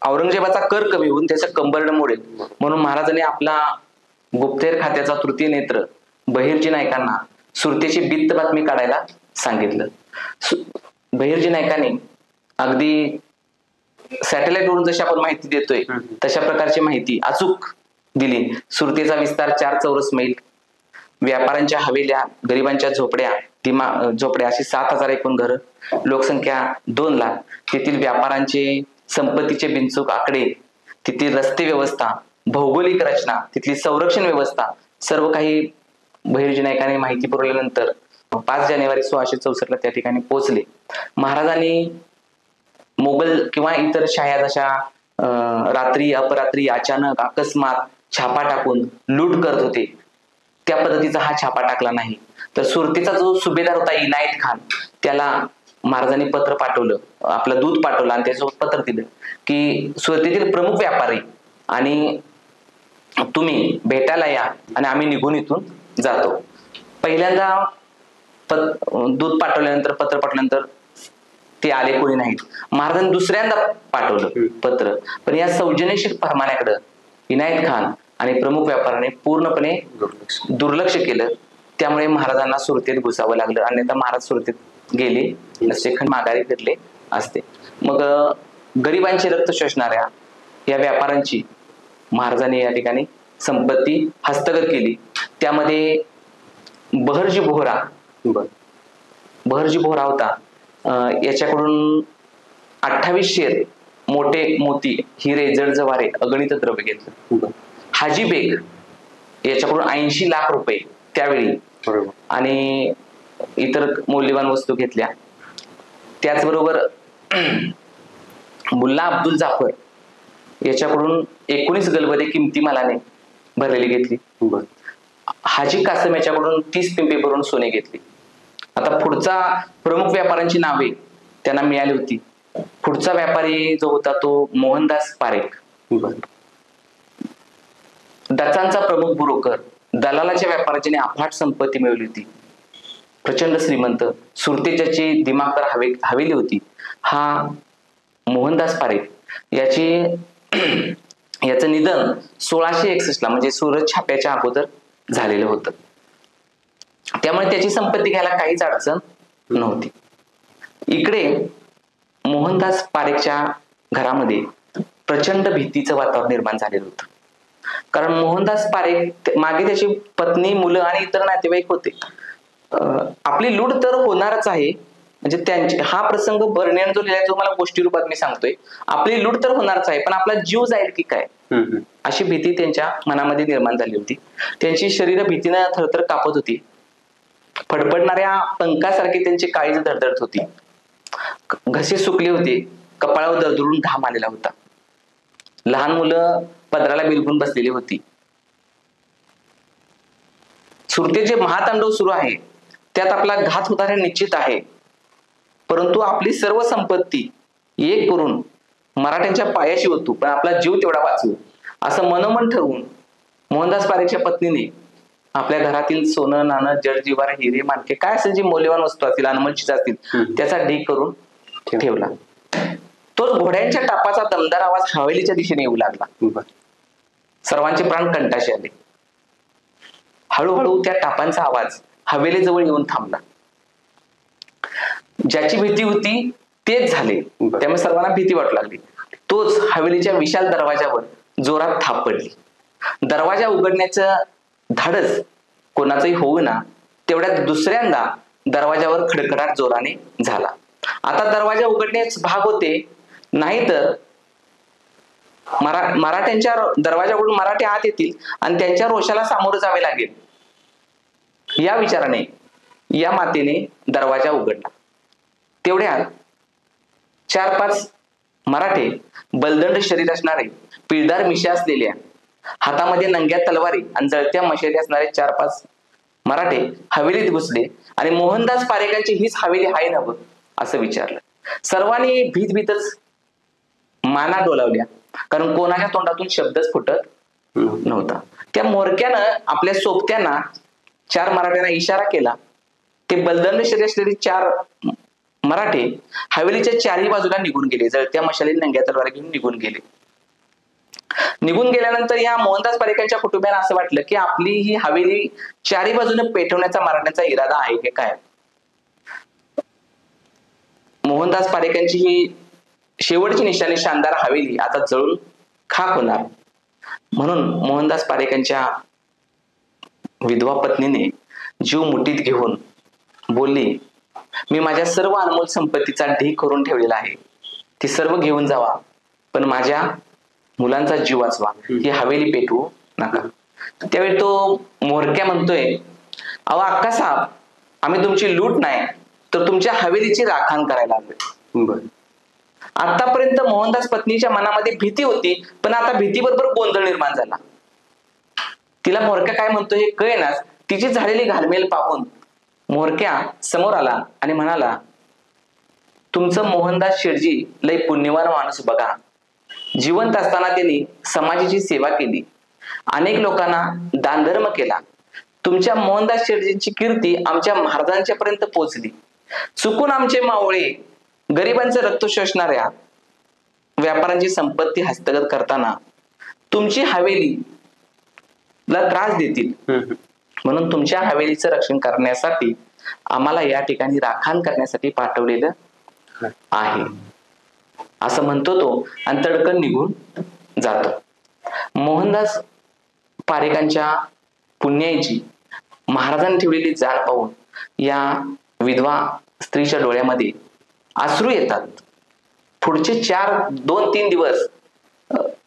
औरंगजेबाचा कर कमी होऊन त्याचं कंबरड मोडेल. म्हणून महाराजांनी आपला गुप्तहेर खात्याचा तृतीय नेत्र बहिर्जी नायकांना सुरतेची बित्त बातमी काढायला सांगितलं. बहिर्जी नायकांनी अगदी सॅटेलाइट वरून जशी आपण माहिती देतोय तशा प्रकारची माहिती अचूक दिली. सुरतेचा विस्तार 4 चौरस मैल, व्यापाऱ्यांच्या हवेल्या, गरिबांच्या झोपड्या अशी 7,000 एकूण घरं, लोकसंख्या 2 लाख, तेथील व्यापाऱ्यांचे संपत्तीचे बिनचूक आकडे, तिथली रस्ते व्यवस्था, भौगोलिक रचना, तिथली संरक्षण व्यवस्था, सर्व काही बहिर्जी नायकांनी माहिती पुरवल्यानंतर 5 जानेवारी 1664 त्या ठिकाणी पोहोचले. महाराजांनी मोगल किंवा इतर शाह्या जशा रात्री अपरात्री अचानक अकस्मात छापा टाकून लूट करत होते त्या पद्धतीचा हा छापा टाकला नाही. तर सुरतेचा जो सुभेदार होता इनायत खान, त्याला महाराजांनी पत्र पाठवलं, आपलं दूत पाठवलं आणि त्याच्यासोबत पत्र दिलं की सुरतेतील प्रमुख व्यापारी आणि तुम्ही भेटायला या आणि आम्ही निघून इथून जातो. पहिल्यांदा दूत पाठवल्यानंतर, पत्र पाठवल्यानंतर ते आले, कोणी नाहीत. महाराजांनी दुसऱ्यांदा पाठवलं पत्र, पण या सौजन्यशील फरमान्याकडे इनायत खान आणि प्रमुख व्यापाऱ्याने पूर्णपणे दुर्लक्ष केलं. त्यामुळे महाराजांना सुरतेत घुसावं लागलं. अन्यथा महाराज सुरतेत गेले नसते, माघारी फिरले असते. मग गरिबांची रक्त शोषणाऱ्या या व्यापाऱ्यांची महाराजांनी या ठिकाणी संपत्ती हस्तगत केली. त्यामध्ये बहरजी बोहरा होता. याच्याकडून 28 शेर मोठे मोती, हिरे, जडजवारे, अगणित द्रव्य घेतलं. हाजी बेग याच्याकडून 80 लाख रुपये त्यावेळी आणि इतर मौल्यवान वस्तू घेतल्या. त्याचबरोबर मुल्ला अब्दुल जाफर याच्याकडून 19 गलबदे किमती मालाने भरलेली घेतली. हाजी कासम याच्याकडून 30 पिंपे भरून सोने घेतली. आता पुढचा प्रमुख व्यापाऱ्यांची नावे त्यांना मिळाली होती. पुढचा व्यापारी जो होता तो मोहनदास पारेख, डचांचा प्रमुख ब्रोकर, दलालाच्या व्यापाऱ्याने अफाट संपत्ती मिळवली होती. प्रचंड श्रीमंत, सुरतेत ज्याची दिमागदार हवेली होती, हा मोहनदास पारेख याचं निधन 1661 ला म्हणजे सुरत छाप्याच्या अगोदर झालेलं होतं. त्यामुळे त्याची संपत्ती घ्यायला काहीच अडचण नव्हती. इकडे मोहनदास पारेखच्या घरामध्ये प्रचंड भीतीचं वातावरण निर्माण झालेलं होतं. कारण मोहनदास पारेख मागे त्याची पत्नी, मुलं आणि इतर नातेवाईक होते. आपली लूट तर होणारच आहे, म्हणजे त्यांची हा प्रसंग बर्नियन जो लिहिलाय तो मला गोष्टी रूपात मी सांगतोय. आपली लूट तर होणारच आहे, पण आपला जीव जाईल की काय अशी भीती त्यांच्या मनामध्ये निर्माण झाली होती. त्यांची शरीर भीतीनं थरथर कापत होती. फडफडणाऱ्या पंखासारखी त्यांची काळीज धडधडत होती. घसे सुकले होते, कपाळावर दरदरून घाम आलेला होता. लहान मुलं पदराला बिलगून बसलेली होती. सुरतेत जे महातांडव सुरू आहे त्यात आपला घात होणारे निश्चित आहे, परंतु आपली सर्व संपत्ती एक करून मराठ्यांच्या पायाशी होतो, पण आपला जीव तेवढा वाचवू असं मनोमन ठरवून मोहनदास पारेखच्या पत्नीने आपल्या घरातील सोनं नाणं जडजिवार हिरे माणके काय असेल जी मौल्यवान वस्तू असतील अनमोल चीज असतील त्याचा ढीग करून ठेवला. तोच घोड्यांच्या टापाचा दमदार आवाज हवेलीच्या दिशेने येऊ लागला. सर्वांचे प्राण कंटाशी आले. हळूहळू त्या टापांचा आवाज हवेलीजवळ येऊन थांबला. ज्याची भीती होती तेच झाले, त्यामुळे सर्वांना भीती वाटू लागली. तोच हवेलीच्या विशाल दरवाजावर जोरात थाप पडली. दरवाजा उघडण्याचं धाडस कोणाचंही होऊ ना तेवढ्यात दुसऱ्यांदा दरवाजावर खडखडाट जोराने झाला. आता दरवाजा उघडण्याचे भाग होते, नाहीतर मराठ्यांच्या दरवाजा उघडून मराठी आत येतील आणि त्यांच्या रोषाला सामोरं जावे लागेल. या विचाराने या मातेने दरवाजा उघडला. तेवढ्यात 4-5 मराठे बलदंड शरीर असणारे, पिळदार मिशा असलेल्या, हातामध्ये नंग्या तलवारी आणि जळत्या मशाली असणारे 4-5 मराठे हवेलीत घुसले आणि मोहनदास पारेखांची हीच हवेली आहे ना असं विचारलं. सर्वांनी भीतच माना डोलावल्या, कारण कोणाच्या तोंडातून शब्दच फुटत नव्हता. त्या मोरक्यानं आपल्या सोबत्यांना 4 मराठ्यांना इशारा केला. ते बलदंड शरीर असलेले 4 मराठे हवेलीच्या 4ही बाजूला निघून गेले. जळत्या मशाली नंग्या तलवार घेऊन निघून गेले. निघून गेल्यानंतर या मोहनदास पारेखांच्या कुटुंबियांना असं वाटलं की आपली ही हवेली 4ही बाजूने पेटवण्याचा मराठ्यांचा इरादा आहे की काय. मोहनदास पारेखांची ही शेवटची निशाणी शानदार हवेली आता जळून खाक होणार म्हणून मोहनदास पारेखांच्या विधवा पत्नीने जीव मुठीत घेऊन बोलली, मी माझ्या सर्व अनमोल संपत्तीचा ढीग करून ठेवलेला आहे, ती सर्व घेऊन जावा, पण माझ्या मुलांचा जीव वाचवा, ही हवेली पेटवू नका. त्यावेळी तो मोरक्या म्हणतोय, अहो अक्का साहेब, आम्ही तुमची लूट नाही तर तुमच्या हवेलीची राखण करायला आलोय. आतापर्यंत मोहनदास पत्नीच्या मनामध्ये भीती होती, पण आता भीतीबरोबर गोंधळ निर्माण झाला. तिला मोरक्या काय म्हणतोय हे कळेनाच. तिची झालेली घालमेल पाहून मोरक्या समोर आला आणि म्हणाला, तुमचं मोहनदास शेठजी लय पुण्यवान माणूस बघा. जिवंत असताना त्यांनी समाजाची सेवा केली, अनेक लोकांना दानधर्म केला. तुमच्या मोहनदास शेठजींची कीर्ती आमच्या महाराजांच्या पर्यंत पोहोचली. चुकून आमचे मावळे गरिबांचं रक्त शोषणाऱ्या व्यापाऱ्यांची संपत्ती हस्तगत करताना तुमची हवेलीला त्रास देतील, म्हणून तुमच्या हवेलीचं रक्षण करण्यासाठी आम्हाला या ठिकाणी राखण करण्यासाठी पाठवलेलं आहे, असं म्हणतो तो आणि तडकन निघून जातो. मोहनदास पारेखांच्या पुण्याईची महाराजांनी ठेवलेली जाण पाहून या विधवा स्त्रीच्या डोळ्यामध्ये अश्रू येतात. पुढचे 2-3 दिवस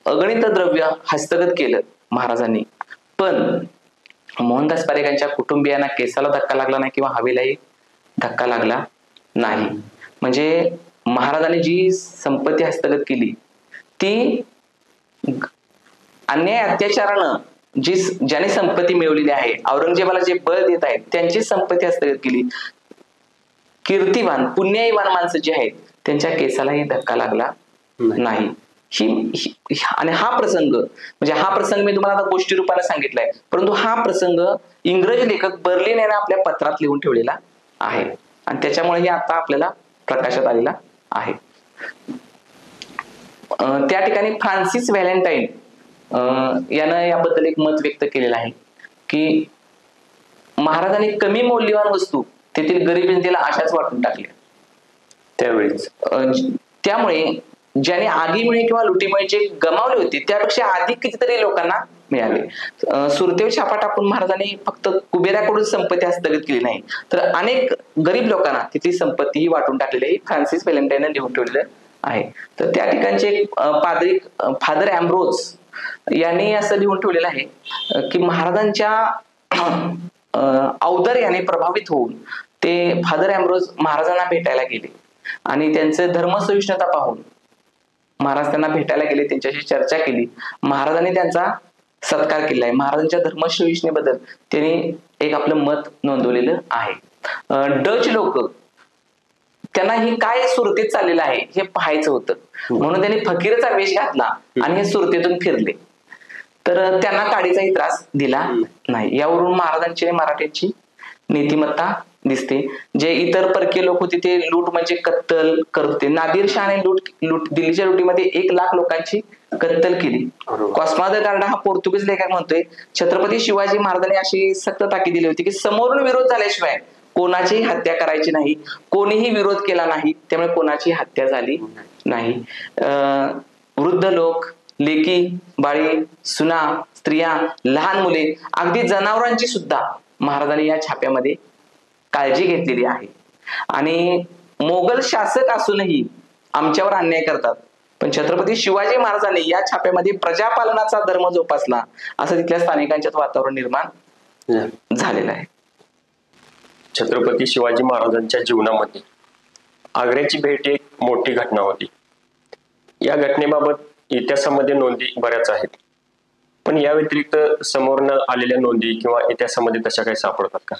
अगणित द्रव्य हस्तगत केलं महाराजांनी, पण मोहनदास पारेखांच्या कुटुंबियांना केसाला धक्का लागला नाही किंवा हवेलाही धक्का लागला नाही. म्हणजे महाराजांनी जी संपत्ती हस्तगत केली ती अन्याय अत्याचारानं ज्याने संपत्ती मिळवलेली आहे, औरंगजेबाला जे बळ देत आहेत त्यांची संपत्ती हस्तगत केली. कीर्तिवान पुण्याईवान माणसं जी आहेत त्यांच्या केसालाही धक्का लागला नाही. आणि हा प्रसंग मी तुम्हाला आता गोष्टी रूपाने सांगितलाय, परंतु हा प्रसंग इंग्रजी लेखक बर्लिन याने आपल्या पत्रात लिहून ठेवलेला आहे आणि त्याच्यामुळे आता आपल्याला प्रकाशात आलेला आहे. त्या ठिकाणी फ्रान्सिस व्हॅलेंटाईन यानं याबद्दल एक मत व्यक्त केलेलं आहे की महाराजांनी कमी मौल्यवान वस्तू तेथील गरीब जनतेला अशाच वाटून टाकल्या त्यावेळेस. त्यामुळे ज्याने आगीमुळे किंवा लुटीमुळे जे गमावले होते त्यापेक्षा अधिक कितीतरी लोकांना मिळाले. सुरतेवर छापा टाकून महाराजांनी फक्त कुबेराकडून संपत्ती हस्तगत केली नाही, तर अनेक गरीब लोकांना तिथली संपत्ती वाटून टाकलेली आहे. फ्रान्सिस व्हॅलेंटाईन लिहून ठेवलेलं आहे. तर त्या ठिकाणचे पादरी फादर अँब्रोज यांनी असं लिहून ठेवलेलं आहे की महाराजांच्या औदार्याने प्रभावित होऊन ते फादर अँब्रोज महाराजांना भेटायला गेले आणि त्यांचं धर्मसहिष्णुता पाहून महाराज त्यांना भेटायला गेले, त्यांच्याशी चर्चा केली. महाराजांनी त्यांचा सत्कार केला आहे. महाराजांच्या धर्मसहिष्णुतेबद्दल त्यांनी एक आपलं मत नोंदवलेलं आहे. डच लोक त्यांना ही काय सुरतेत चाललेलं आहे हे पाहायचं होतं, म्हणून त्यांनी फकीरचा वेश घातला आणि हे सुरतेतून फिरले. तर त्यांना काडीचाही त्रास दिला नाही. यावरून महाराजांची आणि मराठ्यांची नीतिमत्ता दिसते. जे इतर परकीय लोक होते ते लूट म्हणजे कत्तल करत होते. नादिर शहाने लूट दिल्लीच्या लुटीमध्ये 1,00,000 लोकांची कत्तल केली. कॉस्मा द गार्डा हा पोर्तुगीज लेखक म्हणतोय, छत्रपती शिवाजी महाराजांनी अशी सक्त ताकीद दिली होती की समोरून विरोध झाल्याशिवाय कोणाचीही हत्या करायची नाही. कोणीही विरोध केला नाही, त्यामुळे कोणाची हत्या झाली नाही. वृद्ध लोक, लेकी, बाळी, सुना, स्त्रिया, लहान मुले, अगदी जनावरांची सुद्धा महाराजांनी या छाप्यामध्ये काळजी घेतलेली आहे. आणि मोगल शासक असूनही आमच्यावर अन्याय करतात, पण छत्रपती शिवाजी महाराजांनी या छाप्यामध्ये प्रजापालनाचा धर्म जोपासला, असं तिथल्या स्थानिकांच्यात वातावरण निर्माण झालेलं आहे. छत्रपती शिवाजी महाराजांच्या जीवनामध्ये आग्र्याची भेट एक मोठी घटना होती. या घटनेबाबत इतिहासामध्ये नोंदी बऱ्याच आहेत, पण या व्यतिरिक्त समोर न आलेल्या नोंदी किंवा इतिहासामध्ये तशा काही सापडतात का?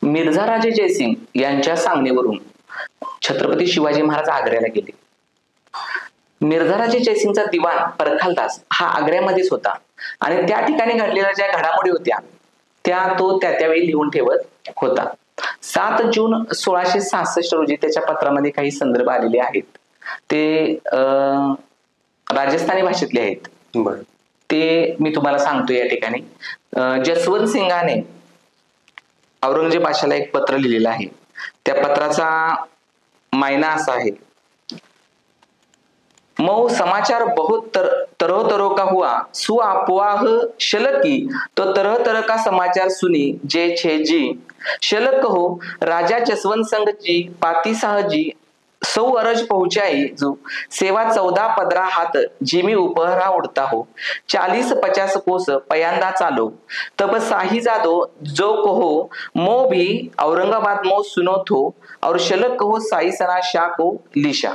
मिर्झा राजे जयसिंग यांच्या सांगणीवरून छत्रपती शिवाजी महाराज आग्र्याला गेले. मिर्झा राजे जयसिंगचा दिवाण परखालदास हा आग्र्यामध्येच होता आणि त्या ठिकाणी घडलेल्या ज्या घडामोडी होत्या त्या तो त्यावेळी लिहून ठेवत होता. 7 जून 1666 रोजी त्याच्या पत्रामध्ये काही संदर्भ आलेले आहेत. ते राजस्थानी भाषेतले आहेत. ते मी तुम्हाला सांगतो या ठिकाणी. जसवंत सिंगाने औरंगजेब बादशाहला एक पत्र लिहिलेलं आहे. त्या पत्राचा मायना असा आहे, मऊ समाचार बहुत तरह तरह का हुआ, सु अफवाह शलकी तो तरह तरह का समाचार सुनी जे छे जी शलक हो राजा जसवंत संघ जी पाती साह जी सौ अरज पहुंचाई जो सेवा 14-15 हाथ जिमी उपहरा उड़ता हो 40-50 कोस पयांदा चालो तब साही जादो जो कहो मो भी औरंगाबाद मो सुनो थो और शलक कहो साई सना शाह को लिशा.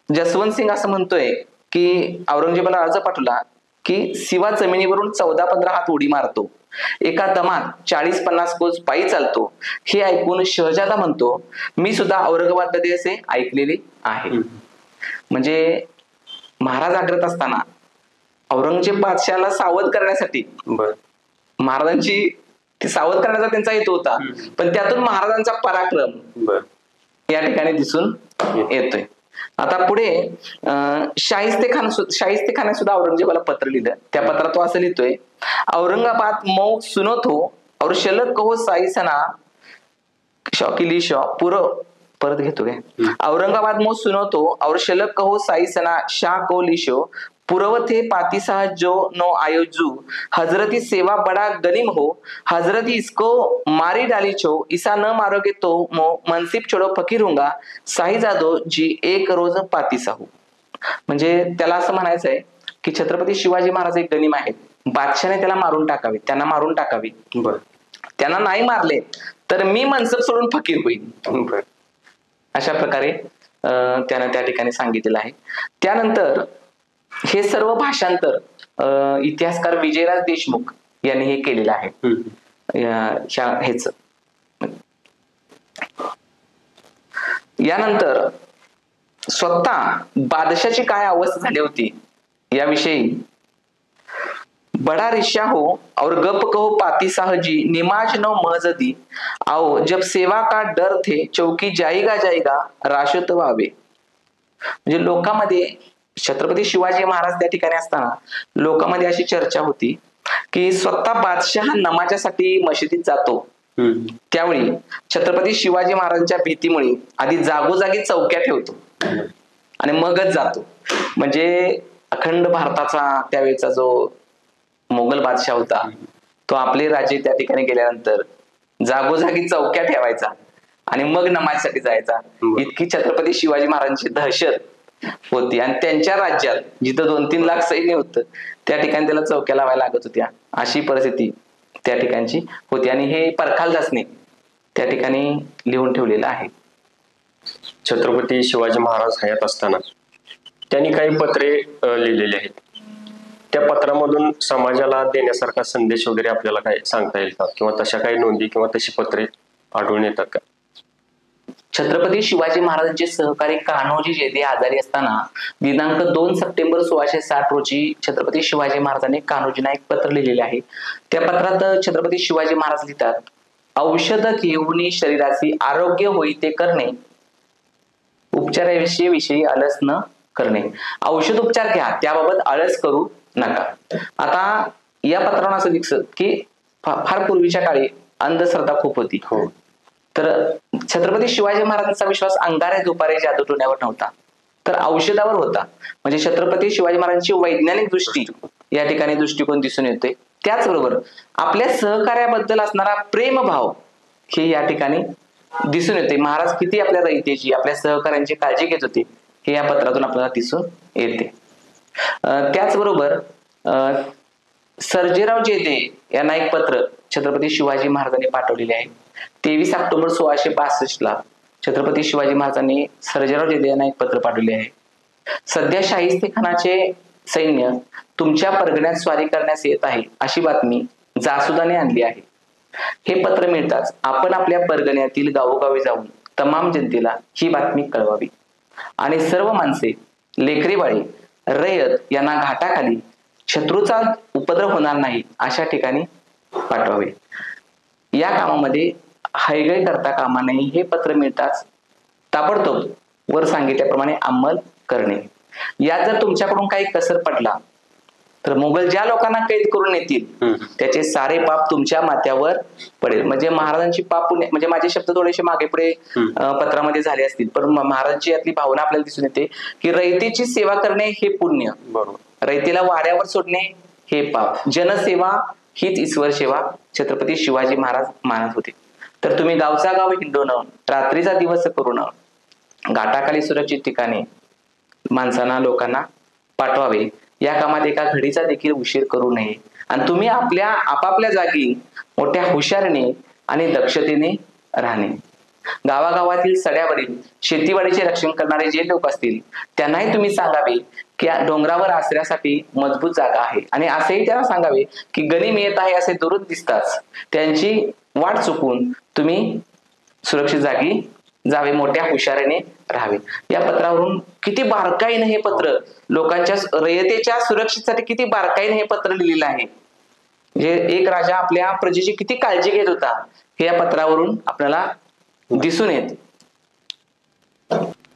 जसवंत सिंग असं म्हणतोय की औरंगजेबाला अर्ज पाठवला की शिवा जमिनीवरून 14-15 हात उडी मारतो, एका दमात 40-50 कोस पायी चालतो. हे ऐकून शहजादा म्हणतो, मी सुद्धा औरंगाबाद मध्ये असे ऐकलेले आहे. म्हणजे महाराज आग्र्यात असताना औरंगजेब बादशाहला सावध करण्यासाठी महाराजांची ती सावध करण्याचा त्यांचा हेतू होता, पण त्यातून महाराजांचा पराक्रम या ठिकाणी दिसून येतोय. आता पुढे शाहिस्ते खाने सुद्धा औरंगजेबाला पत्र लिहिलं. त्या पत्रात तो असं लिहितोय, औरंगाबाद मौ सुनत हो और शलक कहो साई सना शौकिली शौ पुरो परत घेतो काय. औरंगाबाद मौ सुनत हो और शलक कहो साई सना शाह को लिशो पुरवथे पातिसाह जो नो आयोजू हजरती सेवा बड़ा गनिम हो हजरती इसको मारी डाली छो इसा न मारोगे तो मो मनसिब छोड़ो फकीर होऊंगा साई जादो जी एक रोज पातिसाहू. म्हणजे त्याला असं म्हणायचं आहे की छत्रपती शिवाजी महाराज एक गनिम आहेत, बादशाने त्याला मारून टाकावे, त्यांना मारून टाकावे. त्यांना नाही मारले तर मी मनसब सोडून फकीर होईल. अशा प्रकारे त्यानं त्या ठिकाणी सांगितलेलं आहे. त्यानंतर हे सर्व भाषांतर इतिहासकार विजयराज देशमुख यांनी हे केलेलं आहे. यानंतर स्वतः बादशाची काय अवस्था झाली होती याविषयी बड़ा रिश्या हो और गप कहो पाती साहजी निमाज नो महजदी आओ जब सेवा का डर थे चौकी जाएगा जाएगा राशत व्हावे. म्हणजे लोकांमध्ये छत्रपती शिवाजी महाराज त्या ठिकाणी असताना लोकांमध्ये अशी चर्चा होती की स्वतः बादशाह नमाजासाठी मशिदीत जातो, त्यावेळी छत्रपती शिवाजी महाराजांच्या भीतीमुळे आधी जागोजागी चौक्या ठेवतो आणि मगच जातो. म्हणजे अखंड भारताचा त्यावेळेचा जो मोगल बादशाह होता तो आपले राजे त्या ठिकाणी गेल्यानंतर जागोजागी चौक्या ठेवायचा आणि मग नमाजसाठी जायचा. इतकी छत्रपती शिवाजी महाराजांची दहशत होती आणि त्यांच्या राज्यात जिथं 2-3 लाख सैन्य होतं त्या ठिकाणी त्याला चौक्या लावायला लागत होत्या. अशी परिस्थिती त्या ठिकाणची होती आणि हे परखालदासने त्या ठिकाणी लिहून ठेवलेलं आहे. छत्रपती शिवाजी महाराज हयात असताना त्यांनी काही पत्रे लिहिलेली आहेत. त्या पत्रामधून समाजाला देण्यासारखा संदेश वगैरे आपल्याला काय सांगता येईल का, किंवा तशा काही नोंदी किंवा तशी पत्रे आढळून येतात का? छत्रपती शिवाजी महाराजांचे सहकारी कान्होजी जेधे आजारी असताना दिनांक 2 सप्टेंबर 1660 रोजी छत्रपती शिवाजी महाराजांनी कान्होजींना एक पत्र लिहिलेले आहे. त्या पत्रात छत्रपती शिवाजी महाराज लिहितात, औषध घेऊन शरीराची आरोग्य होई ते करणे, उपचाराविषयी आळस न करणे. औषध उपचार घ्या, त्याबाबत आळस करू नका. आता या पत्रावरून असं दिसत की फार पूर्वीच्या काळी अंधश्रद्धा खूप होती. तर छत्रपती शिवाजी महाराजांचा विश्वास अंगारे दुपारे जादूटोण्यावर नव्हता, तर औषधावर होता. म्हणजे छत्रपती शिवाजी महाराजांची वैज्ञानिक दृष्टी या ठिकाणी दृष्टिकोन दिसून येते. त्याचबरोबर आपल्या सहकार्याबद्दल असणारा प्रेमभाव हे या ठिकाणी दिसून येते. महाराज किती आपल्या रयतेची, आपल्या सहकार्यांची काळजी घेत होते हे या पत्रातून आपल्याला दिसून येते. त्याचबरोबर सर्जेराव जेधे यांना एक पत्र छत्रपती शिवाजी महाराजांनी पाठवलेले आहे. 23 ऑक्टोबर 1662 छत्रपती शिवाजी महाराजांनी सर्जेराव जेधे यांना एक पत्र पाठवले आहे. सध्या शाहिस्ते खानाचे सैन्य तुमच्या परगण्यात स्वारी करण्यास येत आहे अशी बातमी जासुदाने आणली आहे. हे पत्र मिळताच आपण आपल्या परगण्यातील गावोगावी जाऊन तमाम जनतेला ही बातमी कळवावी आणि सर्व माणसे, लेकरे बाळे, रयत यांना घाटाखाली शत्रूचा उपद्रव होणार नाही अशा ठिकाणी पाठवावे. या कामामध्ये हयगय करता कामा नये. हे पत्र मिळताच ताबडतोब वर सांगितल्याप्रमाणे अंमल करणे. यात जर तुमच्याकडून काही कसर पडला तर मुघल ज्या लोकांना कैद करून येतील त्याचे सारे पाप तुमच्या माथ्यावर पडेल. म्हणजे महाराजांची पाप पुण्य, म्हणजे माझे शब्द थोडेसे मागे पुढे पत्रामध्ये झाले असतील, पण महाराजांची यातली भावना आपल्याला दिसून येते की रयतेची सेवा करणे हे पुण्य, रयतेला वाऱ्यावर सोडणे हे पाप, जनसेवा हीच ईश्वर सेवा छत्रपती शिवाजी महाराज मानत होते. तर तुम्ही गावचा गाव हिंडून, रात्रीचा दिवस करून घाटाखाली सुरक्षित ठिकाणी माणसांना, लोकांना पाठवावे. या कामात एका घडीचा देखील उशीर करू नये आणि तुम्ही आपल्या आपापल्या जागी मोठ्या हुशारीने आणि दक्षतेने राहणे. गावागावातील सड्यावरील शेतीवाडीचे रक्षण करणारे जे लोक असतील त्यांनाही तुम्ही सांगावे की डोंगरावर आसऱ्यासाठी मजबूत जागा आहे आणि असेही त्यांना सांगावे की गनिम येत आहे असे दुरून दिसताच त्यांची वाट चुकून तुम्ही सुरक्षित जागी जावे, मोठ्या हुशारीने राहावे. या पत्रावरून किती बारकाईने हे पत्र लोकांच्या रयतेच्या सुरक्षेसाठी किती बारकाईने हे पत्र लिहिलेलं आहे. जे एक राजा आपल्या प्रजेची किती काळजी घेत होता हे या पत्रावरून आपल्याला दिसून येते.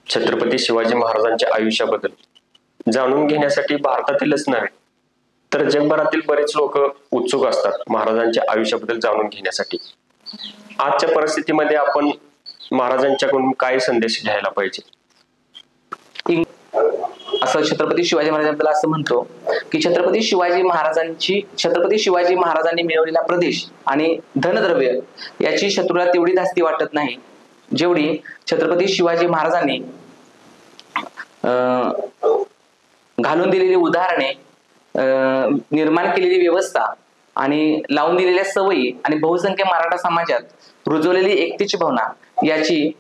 छत्रपती शिवाजी महाराजांच्या आयुष्याबद्दल जाणून घेण्यासाठी भारतातीलच नव्हे तर जगभरातील बरेच लोक उत्सुक असतात महाराजांच्या आयुष्याबद्दल जाणून घेण्यासाठी. आजच्या परिस्थितीमध्ये आपण महाराजांच्याकडून काय संदेश घ्यायला पाहिजे? असं छत्रपती शिवाजी महाराजांबद्दल असं म्हणतो की छत्रपती शिवाजी महाराजांनी मिळवलेला प्रदेश आणि धनद्रव्य याची शत्रूला तेवढी धास्ती वाटत नाही जेवढी छत्रपती शिवाजी महाराजांनी घालून दिलेली उदाहरणे, निर्माण केलेली व्यवस्था आणि लावून दिलेल्या सवयी आणि बहुसंख्य मराठा समाजात रुजवलेली एकतेची भावना याची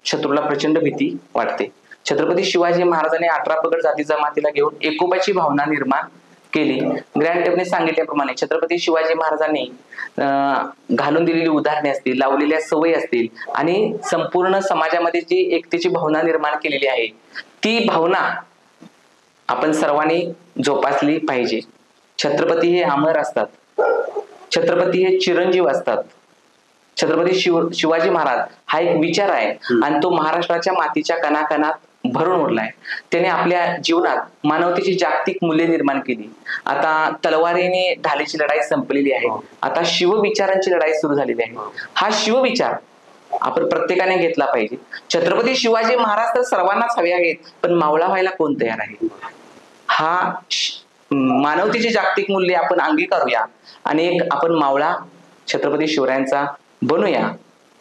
शत्रूला प्रचंड भीती वाटते. छत्रपती शिवाजी महाराजांनी 18 पगड जाती जमातीला घेऊन एकोपाची भावना निर्माण केली. ग्रँड टेपने सांगितल्याप्रमाणे छत्रपती शिवाजी महाराजांनी घालून दिलेली उदाहरणे असतील, लावलेल्या सवयी असतील आणि संपूर्ण समाजामध्ये जी एकतेची भावना निर्माण केलेली आहे ती भावना आपण सर्वांनी जोपासली पाहिजे. छत्रपती हे अमर असतात, छत्रपती हे चिरंजीव असतात. छत्रपती शिवाजी महाराज हा एक विचार आहे आणि तो महाराष्ट्राच्या मातीच्या कणाकणात भरून उरलाय. त्याने आपल्या जीवनात मानवतेची जागतिक मूल्ये निर्माण केली. आता तलवारीने ढालीची लढाई संपलेली आहे, आता शिवविचारांची लढाई सुरू झालेली आहे. हा शिवविचार आपण प्रत्येकाने घेतला पाहिजे. छत्रपती शिवाजी महाराज तर सर्वांनाच हवे आहेत, पण मावळा व्हायला कोण तयार आहे? हा मानवतेची जागतिक मूल्ये आपण अंगीकारूया आणि एक आपण मावळा छत्रपती शिवरायांचा बनूया.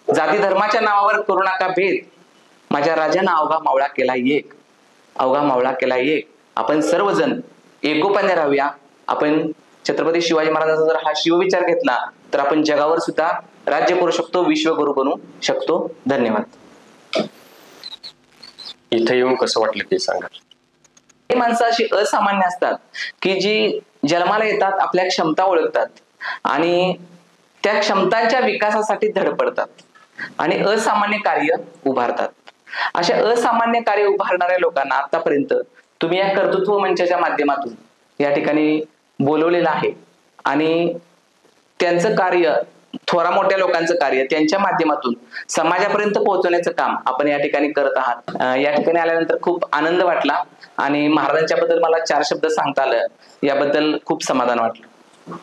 जाती धर्माच्या नावावर करू नका भेद, माझ्या राजानं अवघा मावळा केला एक, अवघा मावळा केला एक. आपण सर्वजण एकोपाने राहूया. आपण छत्रपती शिवाजी महाराजांचा जर हा शिवविचार घेतला तर आपण जगावर सुद्धा राज्य करू शकतो, विश्वगुरु बनू शकतो. धन्यवाद. इथे येऊन कसं वाटलं ते सांगा. हे माणसं अशी असामान्य असतात की जी जन्माला येतात, आपल्या क्षमता ओळखतात आणि त्या क्षमतांच्या विकासासाठी धडपडतात. आणि असामान्य कार्य उभारतात. अशा असामान्य कार्य उभारणाऱ्या लोकांना आतापर्यंत तुम्ही या कर्तृत्व मंचाच्या माध्यमातून या ठिकाणी बोलवलेलं आहे आणि त्यांचं कार्य, थोरा मोठ्या लोकांचं कार्य त्यांच्या माध्यमातून समाजापर्यंत पोहोचवण्याचं काम आपण या ठिकाणी करत आहात. या ठिकाणी आल्यानंतर खूप आनंद वाटला आणि महाराजांच्या बद्दल मला 4 शब्द सांगता आलं, याबद्दल खूप समाधान वाटलं.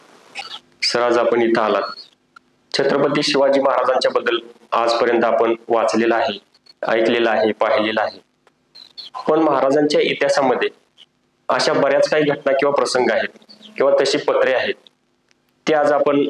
सर, आज आपण इथं आलात. छत्रपती शिवाजी महाराजांच्या बद्दल आजपर्यंत आपण वाचलेलं आहे, ऐकलेलं आहे, पाहिलेलं आहे. पण महाराजांच्या इतिहासामध्ये अशा बऱ्याच काही घटना किंवा प्रसंग आहेत किंवा तशी पत्रे आहेत, ते आज आपण